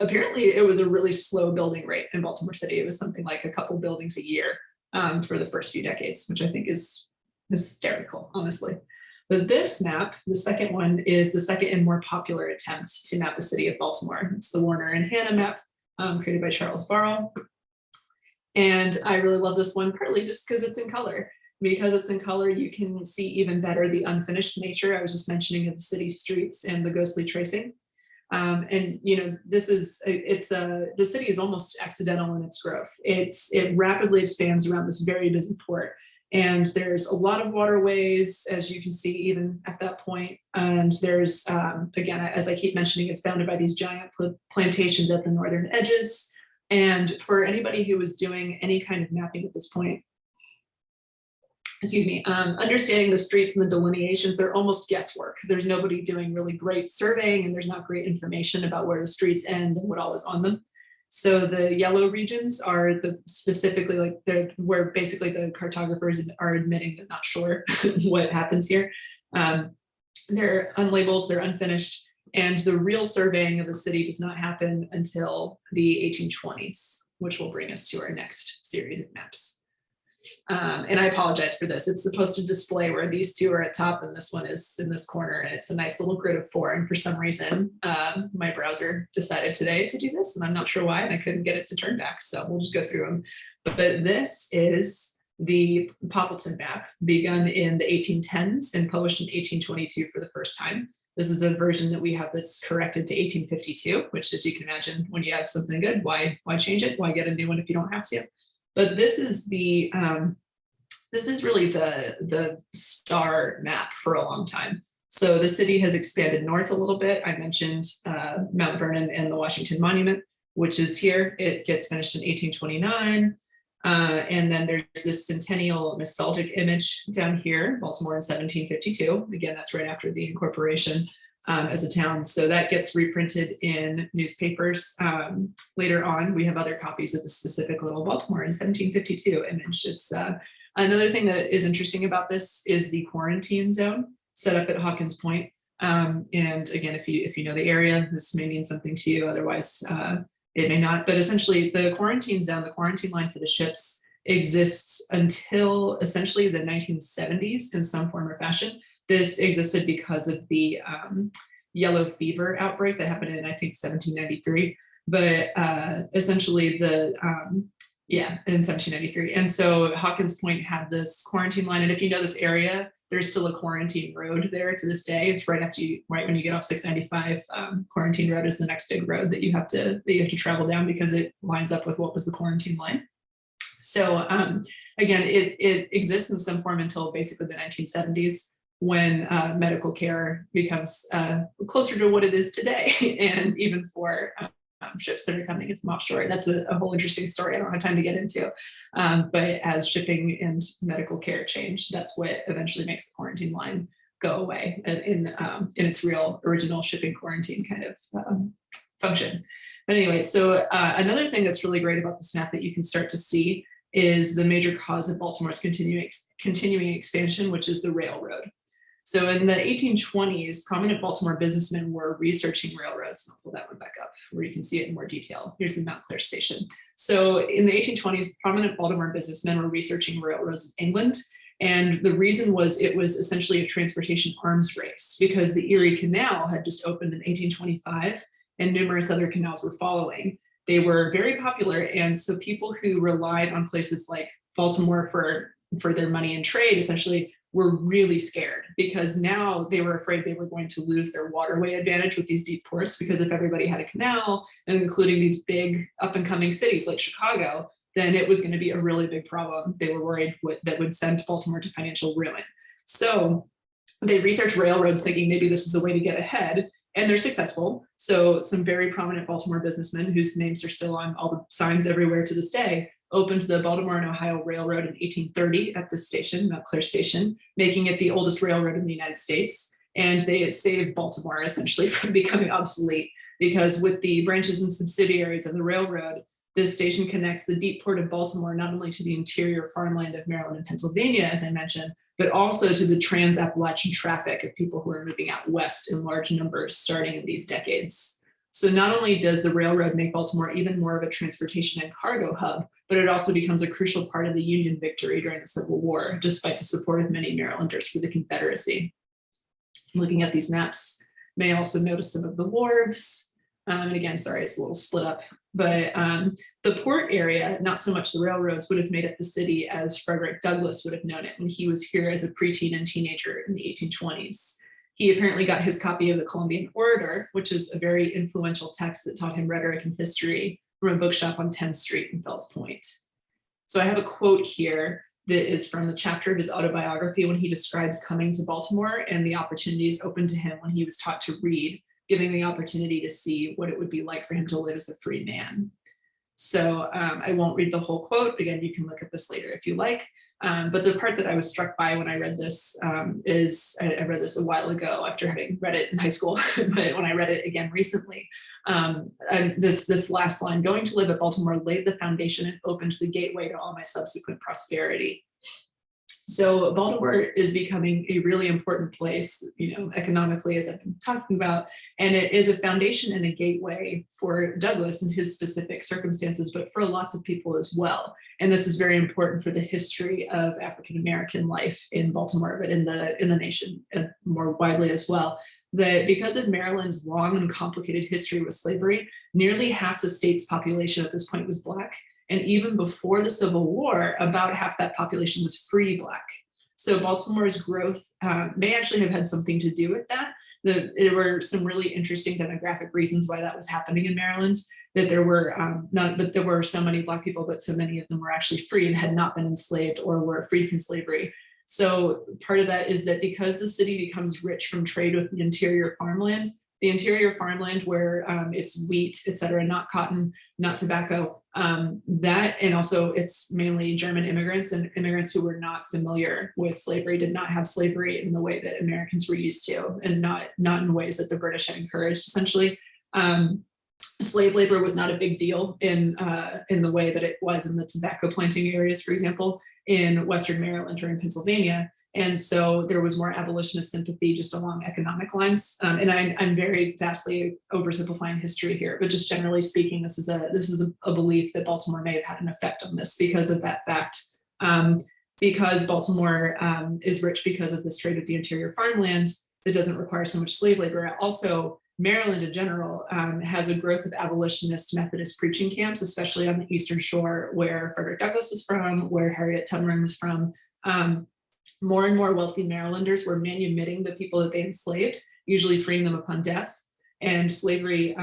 Apparently, it was a really slow building rate in Baltimore City. It was something like a couple buildings a year for the first few decades, which I think is hysterical, honestly. But this map, the second one, is the second and more popular attempt to map the city of Baltimore. It's the Warner and Hanna map created by Charles Barrow. And I really love this one, partly just because it's in color. Because it's in color, you can see even better the unfinished nature I was just mentioning of the city streets and the ghostly tracing. And this is the city is almost accidental in its growth. It rapidly expands around this very busy port, and there's a lot of waterways, as you can see, even at that point. And there's again, as I keep mentioning, it's bounded by these giant plantations at the northern edges. And for anybody who was doing any kind of mapping at this point, understanding the streets and the delineations, they're almost guesswork. There's nobody doing really great surveying, and there's not great information about where the streets end and what all is on them. So the yellow regions are specifically like where basically the cartographers are admitting they're not sure what happens here. They're unlabeled, they're unfinished, and the real surveying of the city does not happen until the 1820s, which will bring us to our next series of maps. And I apologize for this. It's supposed to display where these two are at top and this one is in this corner, and it's a nice little grid of 4. And for some reason, my browser decided today to do this, and I'm not sure why, and I couldn't get it to turn back. So we'll just go through them. But this is the Poppleton Map, begun in the 1810s and published in 1822 for the first time. This is the version that we have that's corrected to 1852, which, as you can imagine, when you have something good, why change it? Why get a new one if you don't have to? But this is really the star map for a long time. So the city has expanded north a little bit. I mentioned Mount Vernon and the Washington Monument, which is here. It gets finished in 1829. And then there's this centennial nostalgic image down here, Baltimore in 1752. Again, that's right after the incorporation as a town. So that gets reprinted in newspapers. Later on, we have other copies of the specific little Baltimore in 1752 image. It's another thing that is interesting about this is the quarantine zone set up at Hawkins Point. And again, if you know the area, this may mean something to you. Otherwise, it may not. But essentially, the quarantine zone, the quarantine line for the ships, exists until essentially the 1970s in some form or fashion. This existed because of the yellow fever outbreak that happened in, I think, 1793. But essentially, in 1793. And so Hawkins Point had this quarantine line. And if you know this area, there's still a quarantine road there to this day. It's right when you get off 695. Quarantine Road is the next big road that you have to travel down because it lines up with what was the quarantine line. So again, it exists in some form until basically the 1970s, when medical care becomes closer to what it is today, and even for ships that are coming in from offshore. That's a whole interesting story I don't have time to get into. But as shipping and medical care change, that's what eventually makes the quarantine line go away in its real original shipping quarantine kind of function. But anyway, so another thing that's really great about this map that you can start to see is the major cause of Baltimore's continuing expansion, which is the railroad. So in the 1820s, prominent Baltimore businessmen were researching railroads. I'll pull that one back up where you can see it in more detail. Here's the Montclair station. So in the 1820s, prominent Baltimore businessmen were researching railroads in England. And the reason was it was essentially a transportation arms race, because the Erie Canal had just opened in 1825 and numerous other canals were following. They were very popular. And so people who relied on places like Baltimore for their money and trade essentially were really scared, because now they were afraid they were going to lose their waterway advantage with these deep ports, because if everybody had a canal, and including these big up and coming cities like Chicago, then it was going to be a really big problem. They were worried that would send Baltimore to financial ruin. So they researched railroads thinking maybe this is a way to get ahead, and they're successful. So some very prominent Baltimore businessmen whose names are still on all the signs everywhere to this day opened the Baltimore and Ohio Railroad in 1830 at this station, Montclair Station, making it the oldest railroad in the United States. And they saved Baltimore essentially from becoming obsolete, because with the branches and subsidiaries of the railroad, This station connects the deep port of Baltimore not only to the interior farmland of Maryland and Pennsylvania, as I mentioned, but also to the trans-Appalachian traffic of people who are moving out west in large numbers starting in these decades. So not only does the railroad make Baltimore even more of a transportation and cargo hub, but it also becomes a crucial part of the Union victory during the Civil War, despite the support of many Marylanders for the Confederacy. Looking at these maps, may also notice some of the wharves. And again, sorry, it's a little split up, but the port area, not so much the railroads, would have made up the city as Frederick Douglass would have known it when he was here as a preteen and teenager in the 1820s. He apparently got his copy of the Columbian Orator, which is a very influential text that taught him rhetoric and history, from a bookshop on 10th Street in Fells Point. So I have a quote here that is from the chapter of his autobiography when he describes coming to Baltimore and the opportunities open to him when he was taught to read, giving the opportunity to see what it would be like for him to live as a free man. So I won't read the whole quote. Again, you can look at this later if you like. But the part that I was struck by when I read this is, I read this a while ago after having read it in high school, but when I read it again recently, this last line, going to live at Baltimore laid the foundation and opened the gateway to all my subsequent prosperity. So Baltimore is becoming a really important place, economically, as I've been talking about, and it is a foundation and a gateway for Douglass and his specific circumstances, but for lots of people as well. And this is very important for the history of African-American life in Baltimore, but in the nation more widely as well. That because of Maryland's long and complicated history with slavery, nearly half the state's population at this point was Black. And even before the Civil War, about half that population was free Black. So Baltimore's growth may actually have had something to do with that. There were some really interesting demographic reasons why that was happening in Maryland, that there were there were so many Black people, but so many of them were actually free and had not been enslaved or were freed from slavery. So part of that is that because the city becomes rich from trade with the interior farmland where it's wheat, et cetera, not cotton, not tobacco, that, and also it's mainly German immigrants and immigrants who were not familiar with slavery, did not have slavery in the way that Americans were used to, and not in ways that the British had encouraged, essentially. Slave labor was not a big deal in the way that it was in the tobacco planting areas, for example, in Western Maryland or in Pennsylvania. And so there was more abolitionist sympathy just along economic lines. And I'm very vastly oversimplifying history here, but just generally speaking, this is a belief that Baltimore may have had an effect on this because of that fact. Because Baltimore is rich because of this trade with the interior farmland that doesn't require so much slave labor. Also, Maryland in general has a growth of abolitionist Methodist preaching camps, especially on the Eastern Shore, where Frederick Douglass was from, where Harriet Tubman was from. More and more wealthy Marylanders were manumitting the people that they enslaved, usually freeing them upon death. And slavery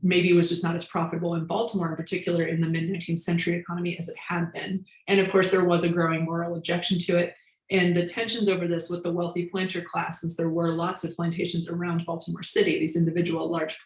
maybe was just not as profitable in Baltimore, in particular in the mid-19th century economy, as it had been. And of course, there was a growing moral objection to it. And the tensions over this with the wealthy planter class, since there were lots of plantations around Baltimore City, these individual large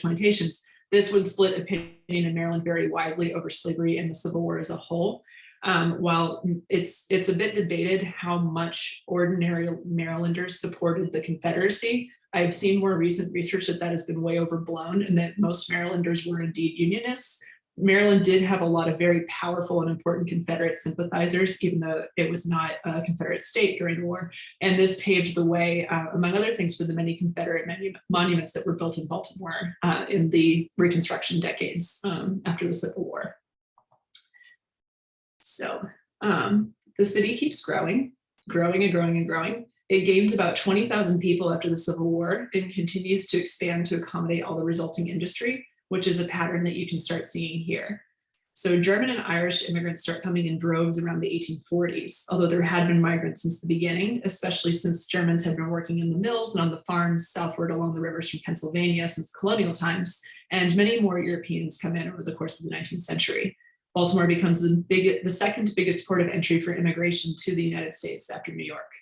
plantations, this would split opinion in Maryland very widely over slavery and the Civil War as a whole. While it's a bit debated how much ordinary Marylanders supported the Confederacy, I've seen more recent research that has been way overblown and that most Marylanders were indeed Unionists. Maryland did have a lot of very powerful and important Confederate sympathizers, even though it was not a Confederate state during the war. And this paved the way, among other things, for the many Confederate monuments that were built in Baltimore in the Reconstruction decades after the Civil War. So the city keeps growing and growing. It gains about 20,000 people after the Civil War and continues to expand to accommodate all the resulting industry, which is a pattern that you can start seeing here. So German and Irish immigrants start coming in droves around the 1840s, although there had been migrants since the beginning, especially since Germans had been working in the mills and on the farms southward along the rivers from Pennsylvania since colonial times, and many more Europeans come in over the course of the 19th century. Baltimore becomes the second biggest port of entry for immigration to the United States after New York.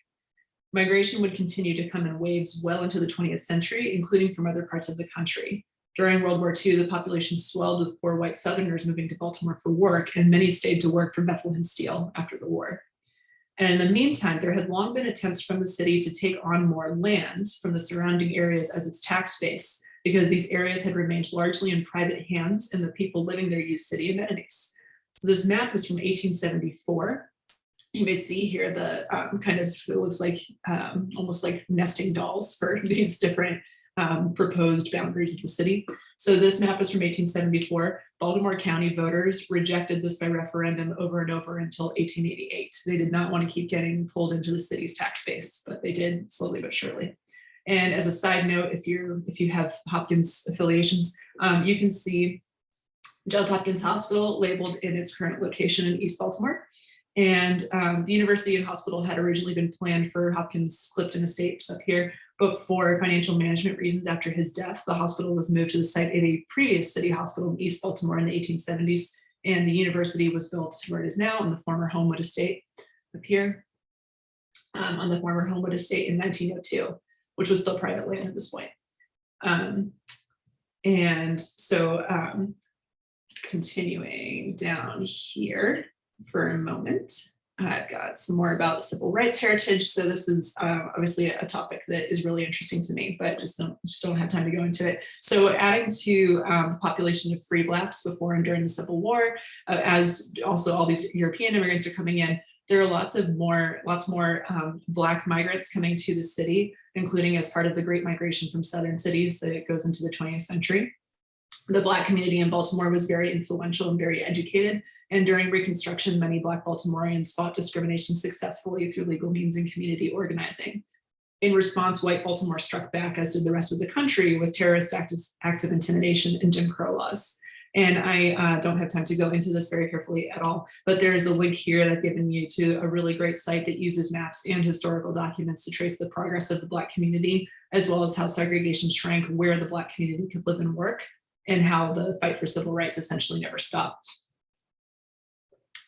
Migration would continue to come in waves well into the 20th century, including from other parts of the country. During World War II, the population swelled with poor white Southerners moving to Baltimore for work, and many stayed to work for Bethlehem Steel after the war. And in the meantime, there had long been attempts from the city to take on more land from the surrounding areas as its tax base, because these areas had remained largely in private hands and the people living there used city amenities. So this map is from 1874. You may see here the kind of, it looks like almost like nesting dolls for these different proposed boundaries of the city. So this map is from 1874. Baltimore County voters rejected this by referendum over and over until 1888. They did not want to keep getting pulled into the city's tax base, but they did slowly but surely. And as a side note, if you have Hopkins affiliations, you can see Johns Hopkins Hospital labeled in its current location in East Baltimore. And the university and hospital had originally been planned for Hopkins Clifton Estates up here, but for financial management reasons after his death, the hospital was moved to the site of a previous city hospital in East Baltimore in the 1870s, and the university was built where it is now on the former Homewood Estate up here, on the former Homewood Estate in 1902, which was still private land at this point. And so continuing down here for a moment, I've got some more about civil rights heritage. So this is obviously a topic that is really interesting to me, but just don't have time to go into it. So adding to the population of free blacks before and during the Civil War, as also all these European immigrants are coming in, there are lots more Black migrants coming to the city, including as part of the Great Migration from Southern cities that goes into the 20th century. The Black community in Baltimore was very influential and very educated. And during Reconstruction, many Black Baltimoreans fought discrimination successfully through legal means and community organizing. In response, white Baltimore struck back, as did the rest of the country, with terrorist acts of intimidation and Jim Crow laws. And I don't have time to go into this very carefully at all, but there is a link here that I've given you to a really great site that uses maps and historical documents to trace the progress of the Black community, as well as how segregation shrank where the Black community could live and work, and how the fight for civil rights essentially never stopped.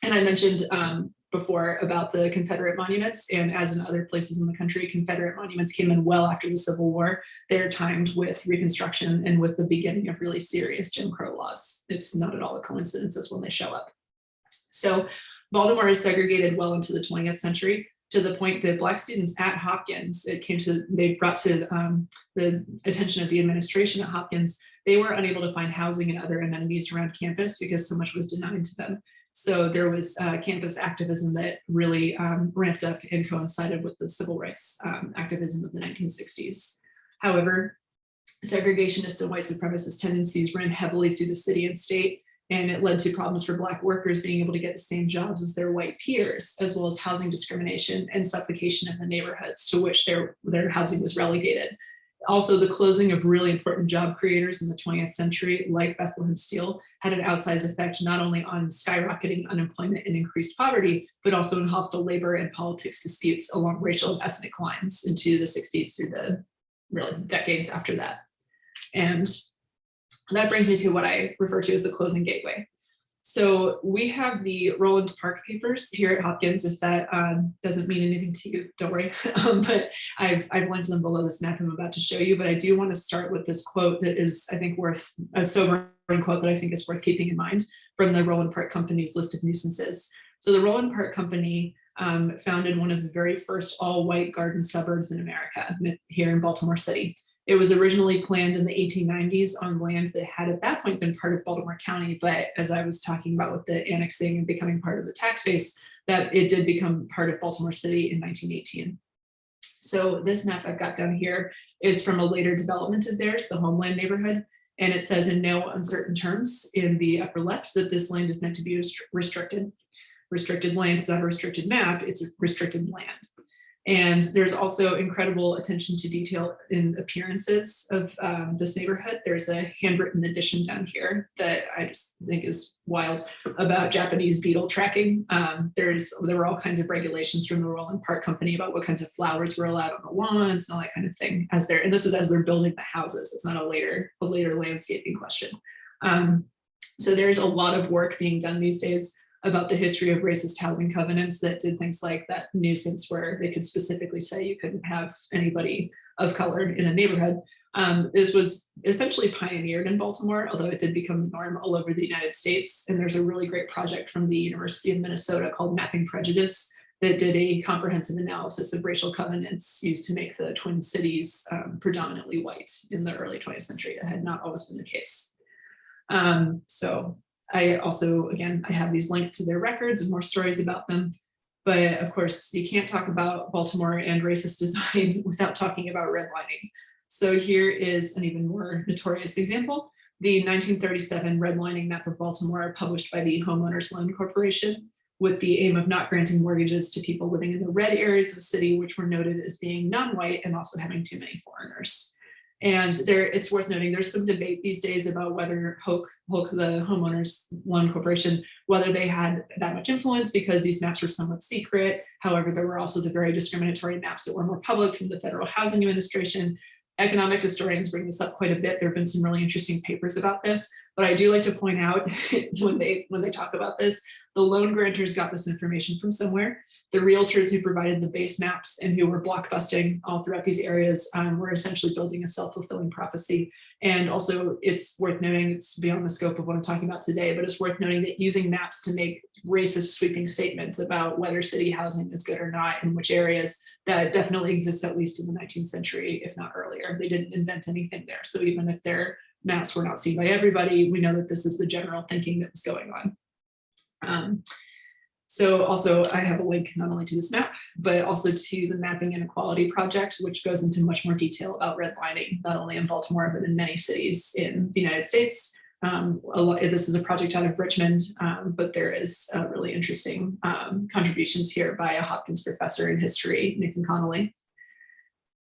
And I mentioned before about the Confederate monuments, and as in other places in the country, Confederate monuments came in well after the Civil War. They're timed with Reconstruction and with the beginning of really serious Jim Crow laws. It's not at all a coincidence as when they show up. So Baltimore is segregated well into the 20th century, to the point that Black students at Hopkins, they brought to the attention of the administration at Hopkins, they were unable to find housing and other amenities around campus because so much was denied to them. So there was campus activism that really ramped up and coincided with the civil rights activism of the 1960s. However, segregationist and white supremacist tendencies ran heavily through the city and state, and it led to problems for Black workers being able to get the same jobs as their white peers, as well as housing discrimination and suffocation of the neighborhoods to which their housing was relegated. Also, the closing of really important job creators in the 20th century, like Bethlehem Steel, had an outsized effect not only on skyrocketing unemployment and increased poverty, but also in hostile labor and politics disputes along racial and ethnic lines into the 60s through the really decades after that. And that brings me to what I refer to as the closing gateway. So we have the Roland Park papers here at Hopkins. If that doesn't mean anything to you, don't worry. But I've linked them below this map I'm about to show you. But I do want to start with this quote that is, I think, worth a sobering quote that I think is worth keeping in mind from the Roland Park Company's list of nuisances. So the Roland Park Company founded one of the very first all-white garden suburbs in America here in Baltimore City. It was originally planned in the 1890s on land that had at that point been part of Baltimore County, but as I was talking about with the annexing and becoming part of the tax base, that it did become part of Baltimore City in 1918. So this map I've got down here is from a later development of theirs, the Homeland neighborhood, and it says in no uncertain terms in the upper left that this land is meant to be restricted. Restricted land is not a restricted map, it's a restricted land. And there's also incredible attention to detail in appearances of this neighborhood. There's a handwritten edition down here that I just think is wild about Japanese beetle tracking. There were all kinds of regulations from the Roland Park Company about what kinds of flowers were allowed on the lawns and all that kind of thing. And this is as they're building the houses. It's not a later landscaping question. So there's a lot of work being done these days about the history of racist housing covenants that did things like that nuisance where they could specifically say you couldn't have anybody of color in a neighborhood. This was essentially pioneered in Baltimore, although it did become the norm all over the United States. And there's a really great project from the University of Minnesota called Mapping Prejudice that did a comprehensive analysis of racial covenants used to make the Twin Cities predominantly white in the early 20th century. That had not always been the case. So I also, again, I have these links to their records and more stories about them. But of course, you can't talk about Baltimore and racist design without talking about redlining. So here is an even more notorious example. The 1937 redlining map of Baltimore, published by the Homeowners Loan Corporation, with the aim of not granting mortgages to people living in the red areas of the city, which were noted as being non-white and also having too many foreigners. And it's worth noting, there's some debate these days about whether HOC, the Homeowners Loan Corporation, whether they had that much influence because these maps were somewhat secret. However, there were also the very discriminatory maps that were more public from the Federal Housing Administration. Economic historians bring this up quite a bit. There have been some really interesting papers about this, but I do like to point out when they talk about this, the loan grantors got this information from somewhere. The realtors who provided the base maps and who were blockbusting all throughout these areas were essentially building a self-fulfilling prophecy. And also it's worth noting, it's beyond the scope of what I'm talking about today, but it's worth noting that using maps to make racist sweeping statements about whether city housing is good or not in which areas, that definitely exists at least in the 19th century, if not earlier. They didn't invent anything there. So even if their maps were not seen by everybody, we know that this is the general thinking that was going on. So also I have a link not only to this map, but also to the Mapping Inequality Project, which goes into much more detail about redlining, not only in Baltimore, but in many cities in the United States. This is a project out of Richmond, but there is really interesting contributions here by a Hopkins professor in history, Nathan Connolly.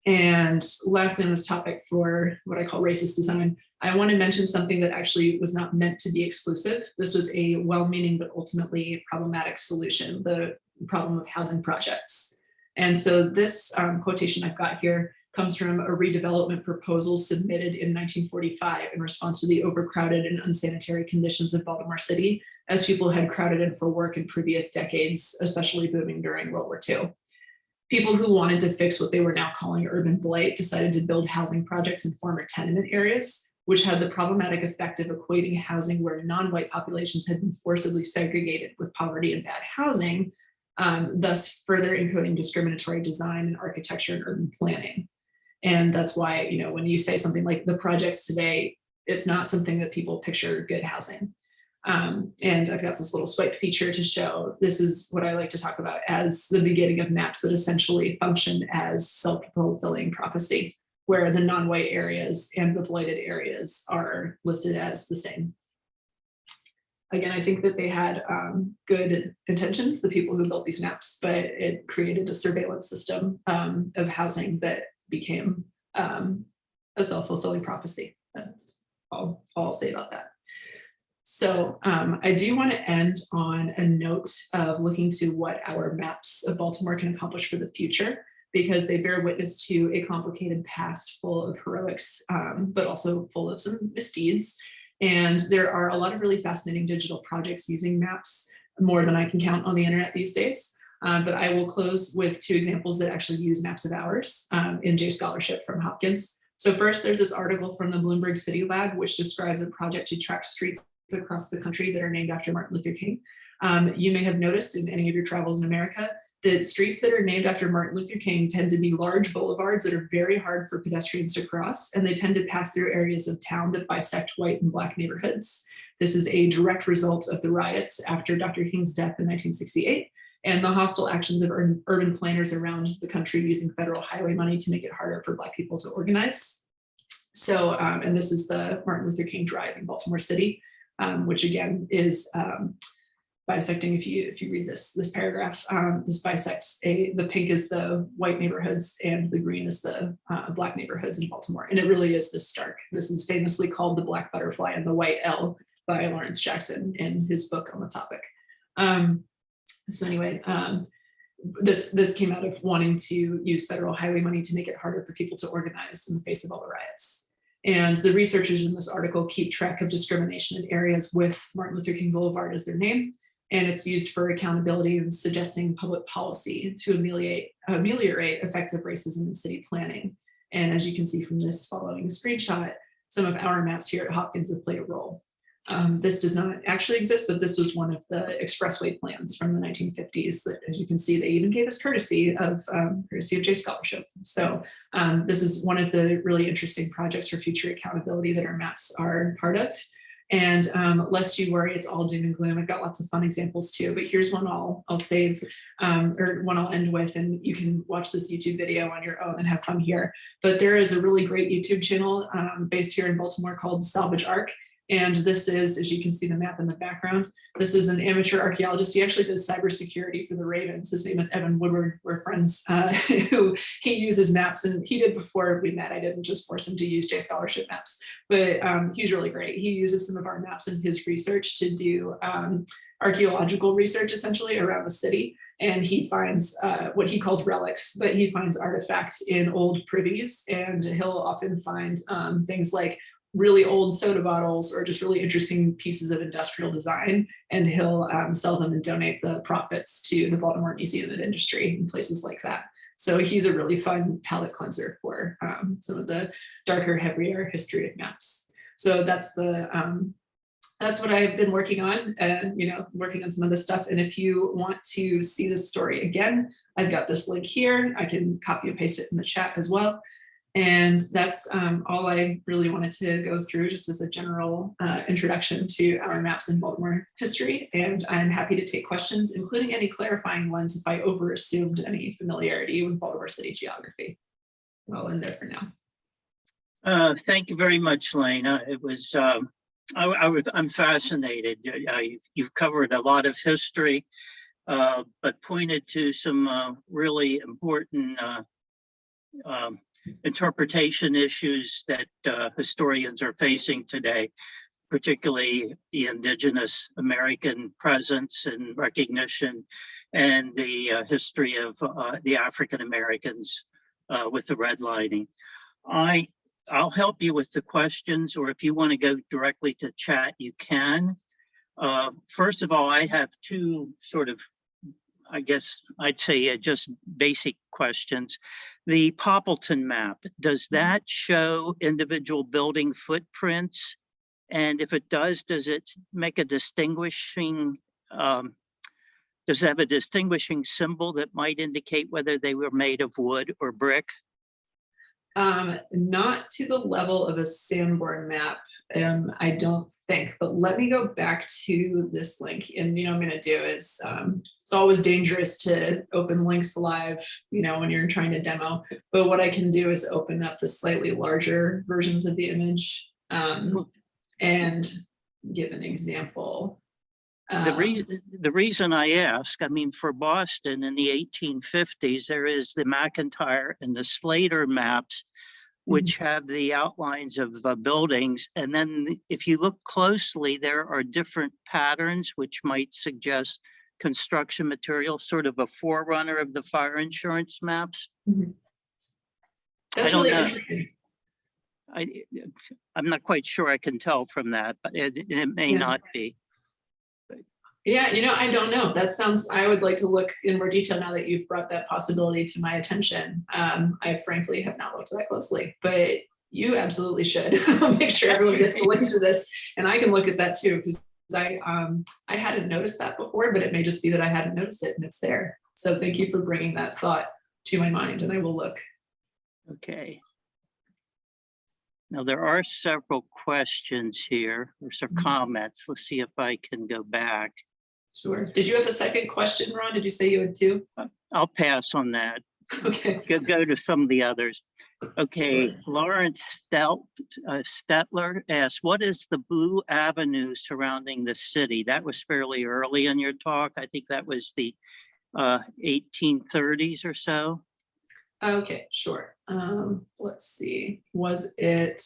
And lastly on this topic for what I call racist design, I want to mention something that actually was not meant to be exclusive. This was a well-meaning but ultimately problematic solution, the problem of housing projects. And so this quotation I've got here comes from a redevelopment proposal submitted in 1945 in response to the overcrowded and unsanitary conditions of Baltimore City, as people had crowded in for work in previous decades, especially booming during World War II. People who wanted to fix what they were now calling urban blight decided to build housing projects in former tenement areas, which had the problematic effect of equating housing where non-white populations had been forcibly segregated with poverty and bad housing, thus further encoding discriminatory design and architecture and urban planning. And that's why, you know, when you say something like the projects today, it's not something that people picture good housing. And I've got this little swipe feature to show this is what I like to talk about as the beginning of maps that essentially function as self-fulfilling prophecy, where the non-white areas and the blighted areas are listed as the same. Again, I think that they had good intentions, the people who built these maps, but it created a surveillance system of housing that became a self-fulfilling prophecy. That's all I'll say about that. So I do want to end on a note of looking to what our maps of Baltimore can accomplish for the future, because they bear witness to a complicated past full of heroics, but also full of some misdeeds. And there are a lot of really fascinating digital projects using maps, more than I can count on the internet these days. But I will close with two examples that actually use maps of ours in J Scholarship from Hopkins. So first, there's this article from the Bloomberg City Lab, which describes a project to track streets across the country that are named after Martin Luther King. You may have noticed in any of your travels in America that streets that are named after Martin Luther King tend to be large boulevards that are very hard for pedestrians to cross, and they tend to pass through areas of town that bisect white and Black neighborhoods. This is a direct result of the riots after Dr. King's death in 1968, and the hostile actions of urban planners around the country using federal highway money to make it harder for Black people to organize. So, and this is the Martin Luther King Drive in Baltimore City, which again is bisecting. If you read this paragraph, this bisects the pink is the white neighborhoods and the green is the Black neighborhoods in Baltimore. And it really is this stark. This is famously called The Black Butterfly and the White L by Lawrence Jackson in his book on the topic. So anyway, this came out of wanting to use federal highway money to make it harder for people to organize in the face of all the riots. And the researchers in this article keep track of discrimination in areas with Martin Luther King Boulevard as their name. And it's used for accountability and suggesting public policy to ameliorate effects of racism in city planning. And as you can see from this following screenshot, some of our maps here at Hopkins have played a role. This does not actually exist, but this was one of the expressway plans from the 1950s that, as you can see, they even gave us courtesy of J Scholarship. So this is one of the really interesting projects for future accountability that our maps are part of. And lest you worry, it's all doom and gloom. I've got lots of fun examples too, but here's one I'll save, or one I'll end with, and you can watch this YouTube video on your own and have fun here. But there is a really great YouTube channel based here in Baltimore called Salvage Arc. And this is, as you can see the map in the background, this is an amateur archaeologist. He actually does cybersecurity for the Ravens. His name is Evan Woodward. We're friends who he uses maps, and he did before we met. I didn't just force him to use J Scholarship maps, but he's really great. He uses some of our maps in his research to do archaeological research essentially around the city. And he finds what he calls relics, but he finds artifacts in old privies, and he'll often find things like really old soda bottles or just really interesting pieces of industrial design, and he'll sell them and donate the profits to the Baltimore Museum of Industry and places like that. So he's a really fun palate cleanser for some of the darker, heavier history of maps. So that's what I've been working on, and working on some other stuff. And if you want to see this story again, I've got this link here. I can copy and paste it in the chat as well. And that's all I really wanted to go through, just as a general introduction to our maps in Baltimore history. And I'm happy to take questions, including any clarifying ones if I overassumed any familiarity with Baltimore City geography. I'll end there for now. Thank you very much, Lena. It was, I'm fascinated. You've covered a lot of history, but pointed to some really important interpretation issues that historians are facing today, particularly the Indigenous American presence and recognition, and the history of the African Americans with the redlining. I'll help you with the questions, or if you want to go directly to chat, you can. First of all, I have two sort of, I guess I'd say just basic questions. The Poppleton Map, does that show individual building footprints? And if it does it make a distinguishing, does it have a distinguishing symbol that might indicate whether they were made of wood or brick? Not to the level of a Sanborn map, I don't think, but let me go back to this link. And I'm going to do is, it's always dangerous to open links live, when you're trying to demo, but what I can do is open up the slightly larger versions of the image and give an example. The reason I ask, for Boston in the 1850s, there is the McIntyre and the Slater maps, which have the outlines of buildings. And then if you look closely, there are different patterns which might suggest construction material, sort of a forerunner of the fire insurance maps. That's really interesting. I'm not quite sure I can tell from that, but it may not be. Yeah, I don't know. That sounds, I would like to look in more detail now that you've brought that possibility to my attention. I frankly have not looked that closely, but you absolutely should. Make sure everyone gets the link to this, and I can look at that too, because I hadn't noticed that before, but it may just be that I hadn't noticed it and it's there. So thank you for bringing that thought to my mind, and I will look. Okay. Now there are several questions here, or some comments. Let's see if I can go back. Sure. Did you have a second question, Ron? Did you say you had two? I'll pass on that. Okay. Go to some of the others. Okay, sure. Lawrence Stetler asks, what is the blue avenue surrounding the city? That was fairly early in your talk. I think that was the 1830s or so. Okay, sure. Let's see. Was it?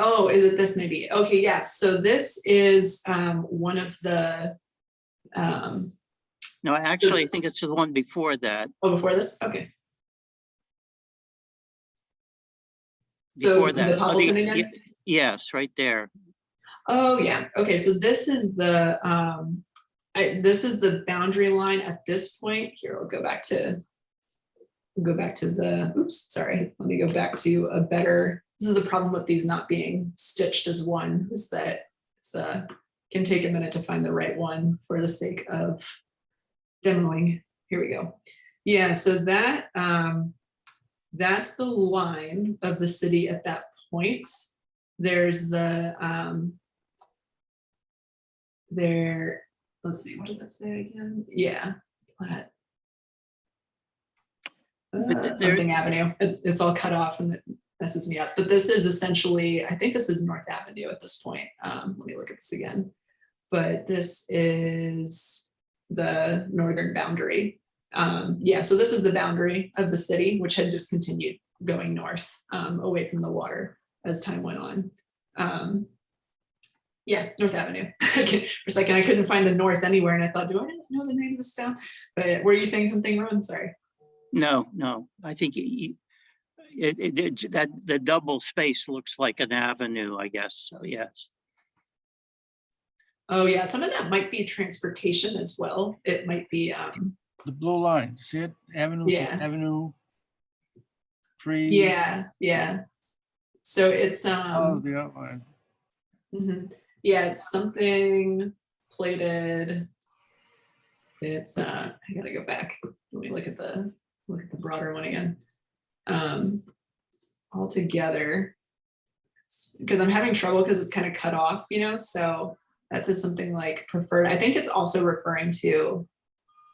Oh, is it this maybe? Okay, yes. So this is one of the. No, actually, I think it's the one before that. Oh, before this? Okay. Before so that. The Poppleton again? Yes, right there. Oh, yeah. Okay, so this is the this is the boundary line at this point. Here, I'll go back to the, oops, sorry. Let me go back to a better this is the problem with these not being stitched as one, is that it's can take a minute to find the right one for the sake of demoing. Here we go. Yeah, so that that's the line of the city at that point. There's the there, let's see, what does that say again? Yeah, plat. Something Avenue. It's all cut off and it messes me up. But this is essentially, I think this is North Avenue at this point. Let me look at this again. But this is the northern boundary. Yeah, so this is the boundary of the city, which had just continued going north away from the water as time went on. Yeah, North Avenue. For a second, I couldn't find the north anywhere, and I thought, do I know the name of this town? But were you saying something, Ron? Sorry. No, I think that the double space looks like an avenue, I guess, so yes. Oh yeah, some of that might be transportation as well. It might be The blue line, see it? Avenue, Yeah. avenue, tree. yeah. So it's Oh, the outline. mhm. Yeah, it's something plated. It's I gotta go back. Let me look at the broader one again. All together, because I'm having trouble because it's kind of cut off, you know, so that says something like preferred. I think it's also referring to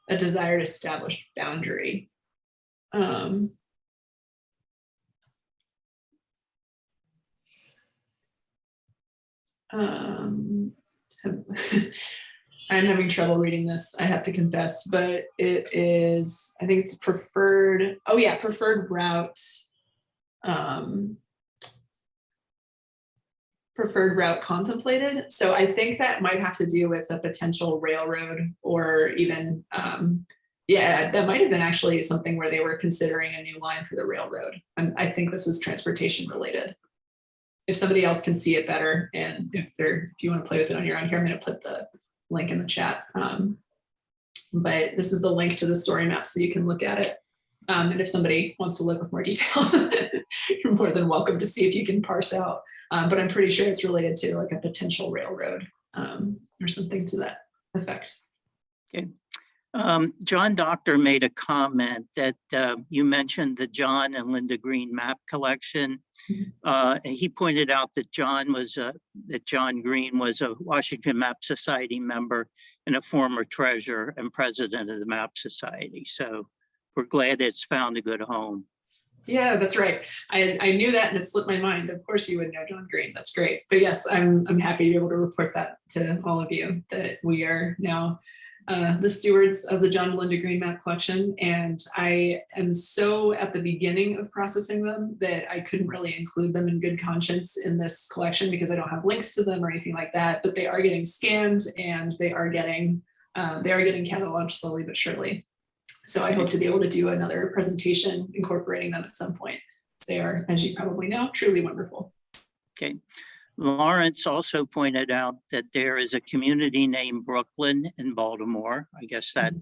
a desired established boundary. I'm having trouble reading this, I have to confess, but it is, I think it's preferred, oh yeah, preferred route. Preferred route contemplated. So I think that might have to do with a potential railroad or even, yeah, that might have been actually something where they were considering a new line for the railroad. And I think this is transportation related. If somebody else can see it better, and if you want to play with it on your own here, I'm going to put the link in the chat. But this is the link to the story map, so you can look at it. And if somebody wants to look with more detail, you're more than welcome to see if you can parse out. But I'm pretty sure it's related to like a potential railroad or something to that effect. Okay. John Doctor made a comment that you mentioned the John and Linda Green map collection. He pointed out that John Green was a Washington Map Society member and a former treasurer and president of the Map Society. So we're glad it's found a good home. Yeah, that's right. I knew that and it slipped my mind. Of course you would know John Green. That's great. But yes, I'm happy to be able to report that to all of you, that we are now the stewards of the John and Linda Green map collection. And I am so at the beginning of processing them that I couldn't really include them in good conscience in this collection because I don't have links to them or anything like that, but they are getting scanned and they are getting cataloged slowly but surely. So I hope to be able to do another presentation incorporating them at some point. They are, as you probably know, truly wonderful. Okay. Lawrence also pointed out that there is a community named Brooklyn in Baltimore. I guess that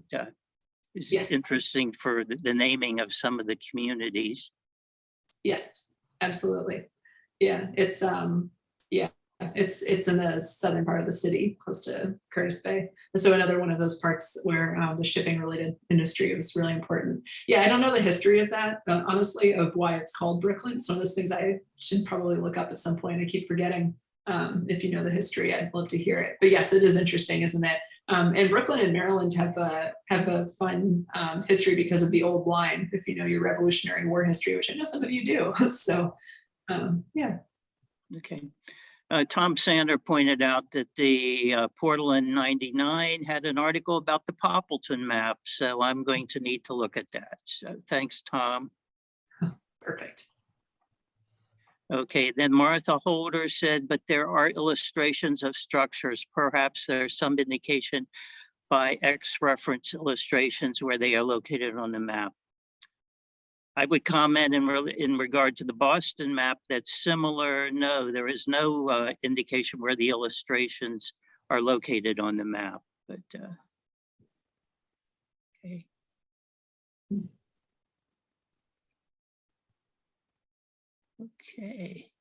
is Yes. interesting for the naming of some of the communities. Yes, absolutely. Yeah, it's it's in the southern part of the city, close to Curtis Bay. And so another one of those parts where the shipping related industry was really important. Yeah, I don't know the history of that, honestly, of why it's called Brooklyn. It's one of those things I should probably look up at some point. I keep forgetting. If you know the history, I'd love to hear it. But yes, it is interesting, isn't it? And Brooklyn and Maryland have a fun history because of the old line, if you know your Revolutionary War history, which I know some of you do. So yeah. Okay. Tom Sander pointed out that the Portland 99 had an article about the Poppleton map. So I'm going to need to look at that. So thanks, Tom. Perfect. Okay, then Martha Holder said, but there are illustrations of structures. Perhaps there's some indication by X reference illustrations where they are located on the map. I would comment in regard to the Boston map that's similar. No, there is no indication where the illustrations are located on the map. But okay. Okay.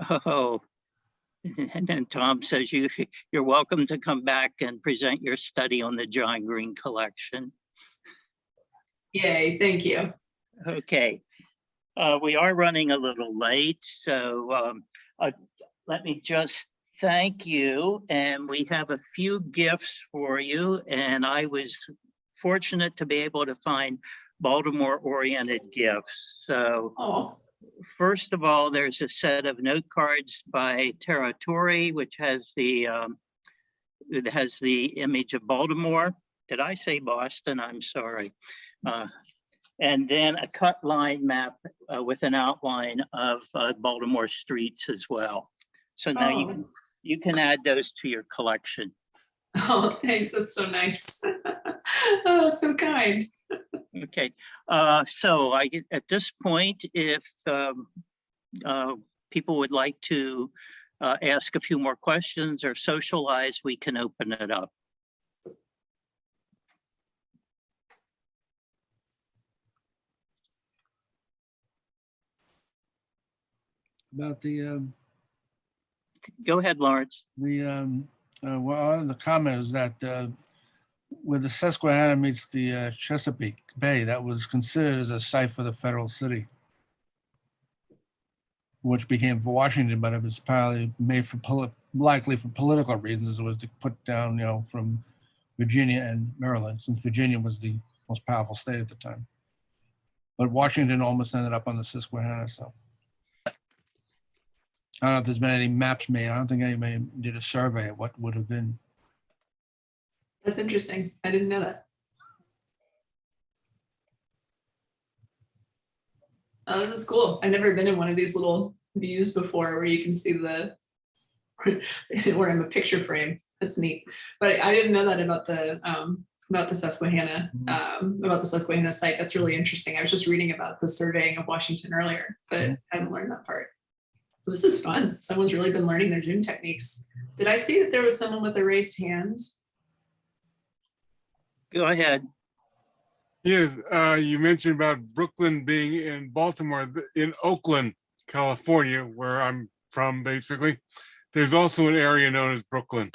Oh, and then Tom says you're welcome to come back and present your study on the John Green collection. Yay, thank you. Okay, we are running a little late, so let me just thank you. And we have a few gifts for you. And I was fortunate to be able to find Baltimore-oriented gifts. So Oh, first of all, there's a set of note cards by Territory, which has the image of Baltimore. Did I say Boston? I'm sorry. And then a cut line map with an outline of Baltimore streets as well. So now you can add those to your collection. oh, thanks. That's so nice. Oh, so kind. Okay, so at this point, if people would like to ask a few more questions or socialize, we can open it up. About the, Go ahead, Lawrence. well, the comment is that where the Susquehanna meets the Chesapeake Bay, that was considered as a site for the federal city, which became for Washington, but it was apparently made for likely for political reasons. It was to put down, from Virginia and Maryland, since Virginia was the most powerful state at the time. But Washington almost ended up on the Susquehanna, so. I don't know if there's been any maps made. I don't think anybody did a survey of what would have been. That's interesting. I didn't know that. Oh, this is cool. I've never been in one of these little views before where you can see the where I'm a picture frame. That's neat. But I didn't know that about the Susquehanna, about the Susquehanna site. That's really interesting. I was just reading about the surveying of Washington earlier, but I hadn't learned that part. This is fun. Someone's really been learning their Zoom techniques. Did I see that there was someone with a raised hand? Go ahead. Yeah, you mentioned about Brooklyn being in Baltimore, in Oakland, California, where I'm from, basically. There's also an area known as Brooklyn.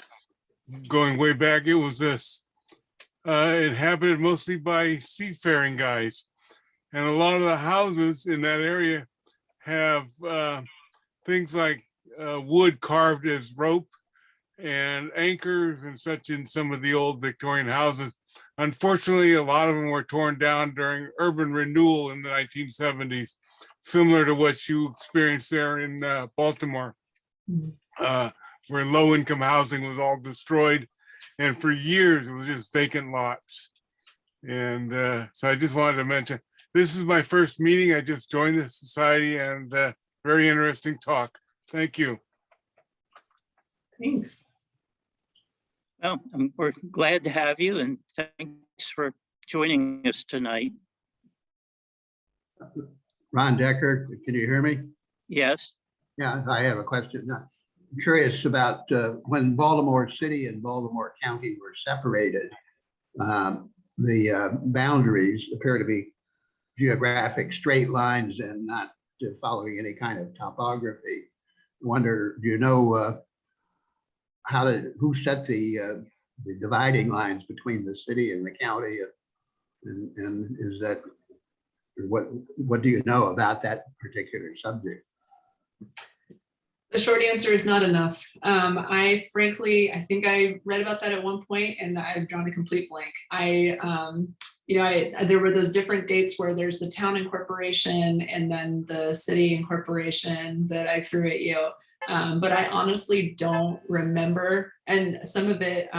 Going way back, it was inhabited mostly by seafaring guys. And a lot of the houses in that area have things like wood carved as rope and anchors and such in some of the old Victorian houses. Unfortunately, a lot of them were torn down during urban renewal in the 1970s, similar to what you experienced there in Baltimore, where low-income housing was all destroyed. And for years, it was just vacant lots. And so I just wanted to mention, this is my first meeting. I just joined the society, and very interesting talk. Thank you. Thanks. Well, we're glad to have you, and thanks for joining us tonight. Ron Decker, can you hear me? Yes. Yeah, I have a question. I'm curious about when Baltimore City and Baltimore County were separated, the boundaries appear to be geographic straight lines and not following any kind of topography. Wonder, do you know who set the dividing lines between the city and the county, and is that what do you know about that particular subject? The short answer is not enough. I think I read about that at one point, and I've drawn a complete blank. There were those different dates where there's the town incorporation and then the city incorporation that I threw at you. But I honestly don't remember. And some of it,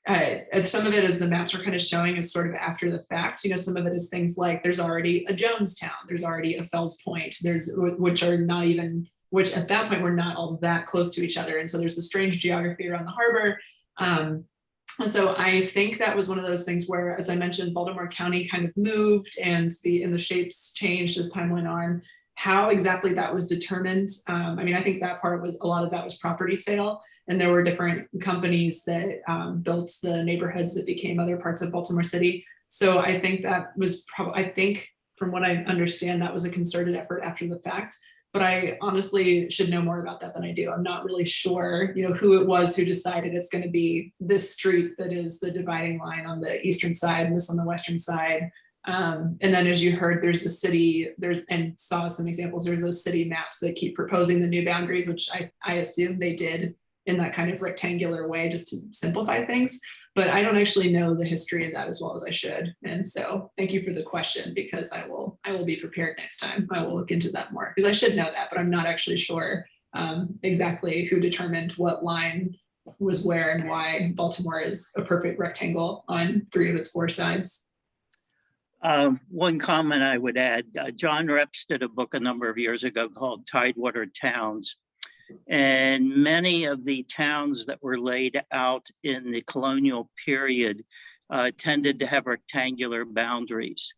as the maps are kind of showing, is sort of after the fact. Some of it is things like there's already a Jonestown, there's already a Fells Point, which at that point were not all that close to each other. And so there's a strange geography around the harbor. So I think that was one of those things where, as I mentioned, Baltimore County kind of moved and the shapes changed as time went on. How exactly that was determined, I think that part was, a lot of that was property sale, and there were different companies that built the neighborhoods that became other parts of Baltimore City. So I think that was from what I understand, that was a concerted effort after the fact. But I honestly should know more about that than I do. I'm not really sure, who it was who decided it's going to be this street that is the dividing line on the eastern side and this on the western side. And then as you heard, there's the city, and saw some examples, there's those city maps that keep proposing the new boundaries, which I assume they did in that kind of rectangular way just to simplify things. But I don't actually know the history of that as well as I should. And so thank you for the question, because I will be prepared next time. I will look into that more, because I should know that, but I'm not actually sure exactly who determined what line was where and why Baltimore is a perfect rectangle on 3 of its 4 sides. One comment I would add, John Reps did a book a number of years ago called Tidewater Towns. And many of the towns that were laid out in the colonial period tended to have rectangular boundaries.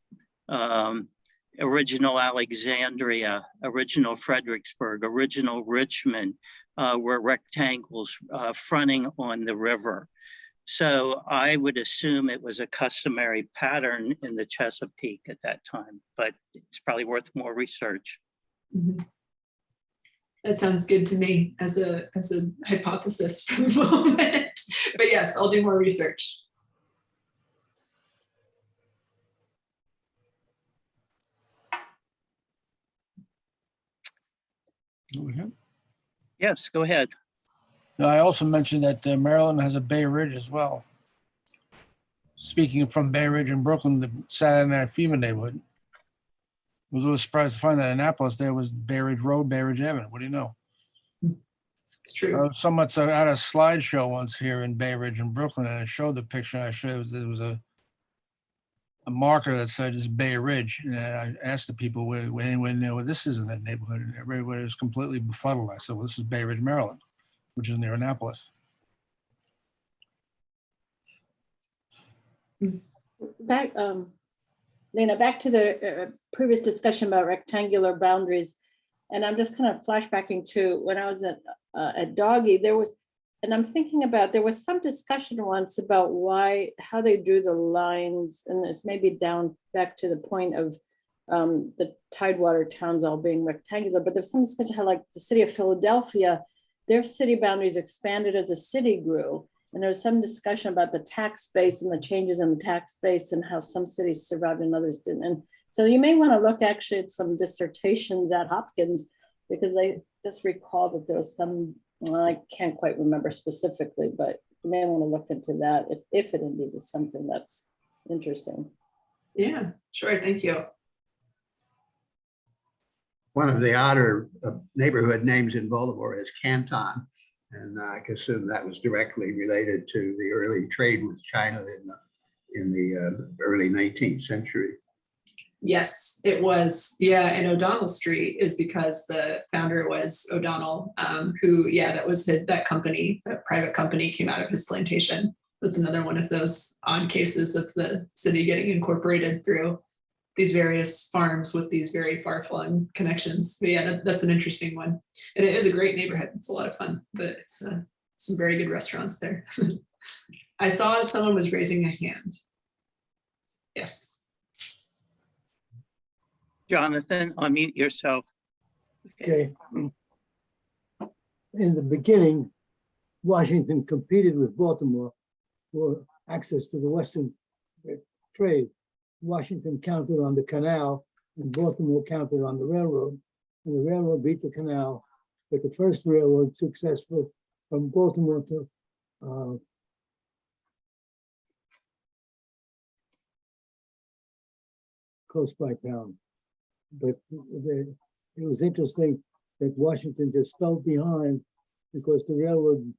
Original Alexandria, original Fredericksburg, original Richmond were rectangles fronting on the river. So I would assume it was a customary pattern in the Chesapeake at that time, but it's probably worth more research. Mm-hmm. That sounds good to me as a hypothesis for the moment. But yes, I'll do more research. Go ahead. Yes, go ahead. Now, I also mentioned that Maryland has a Bay Ridge as well. Speaking from Bay Ridge in Brooklyn, the Saturday Night Fever neighborhood. I was a little surprised to find that in Annapolis there was Bay Ridge Road, Bay Ridge Avenue. What do you know? It's true. Someone had a slideshow once here in Bay Ridge in Brooklyn, and it showed the picture. And I showed there was a marker that said it's Bay Ridge. And I asked the people, where anyone knew this is in that neighborhood? And everybody was completely befuddled. I said, well, this is Bay Ridge, Maryland, which is near Annapolis. Back, Lena, back to the previous discussion about rectangular boundaries. And I'm just kind of flashbacking to when I was at Doggy, and I'm thinking about, there was some discussion once about how they drew the lines, and it's maybe down back to the point of the Tidewater towns all being rectangular, but there's some discussion how, like, the city of Philadelphia, their city boundaries expanded as the city grew. And there was some discussion about the tax base and the changes in the tax base and how some cities survived and others didn't. And so you may want to look actually at some dissertations at Hopkins, because I just recall that there was some, I can't quite remember specifically, but you may want to look into that if it indeed is something that's interesting. Yeah, sure. Thank you. One of the odder neighborhood names in Baltimore is Canton. And I can assume that was directly related to the early trade with China in the early 19th century. Yes, it was. Yeah, and O'Donnell Street is because the founder was O'Donnell, who, that was that company, that private company came out of his plantation. That's another one of those odd cases of the city getting incorporated through these various farms with these very far-flung connections. But yeah, that's an interesting one. And it is a great neighborhood. It's a lot of fun, but it's some very good restaurants there. I saw someone was raising a hand. Yes. Jonathan, unmute yourself. Okay. In the beginning, Washington competed with Baltimore for access to the Western trade. Washington counted on the canal and Baltimore counted on the railroad. And the railroad beat the canal, but the first railroad successful from Baltimore to close by town. But it was interesting that Washington just fell behind because the railroad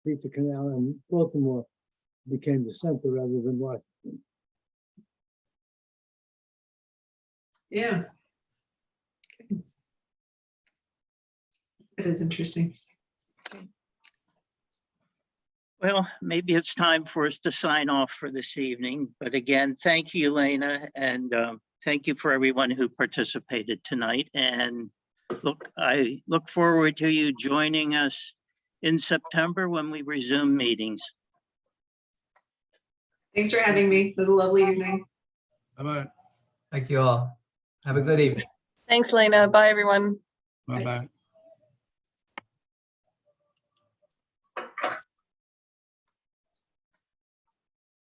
beat the canal and Baltimore became the center rather than Washington. Yeah. It is interesting. Well, maybe it's time for us to sign off for this evening. But again, thank you, Lena, and thank you for everyone who participated tonight. And I look forward to you joining us in September when we resume meetings. Thanks for having me. It was a lovely evening. Bye-bye. Thank you all. Have a good evening. Thanks, Lena. Bye, everyone. Bye-bye.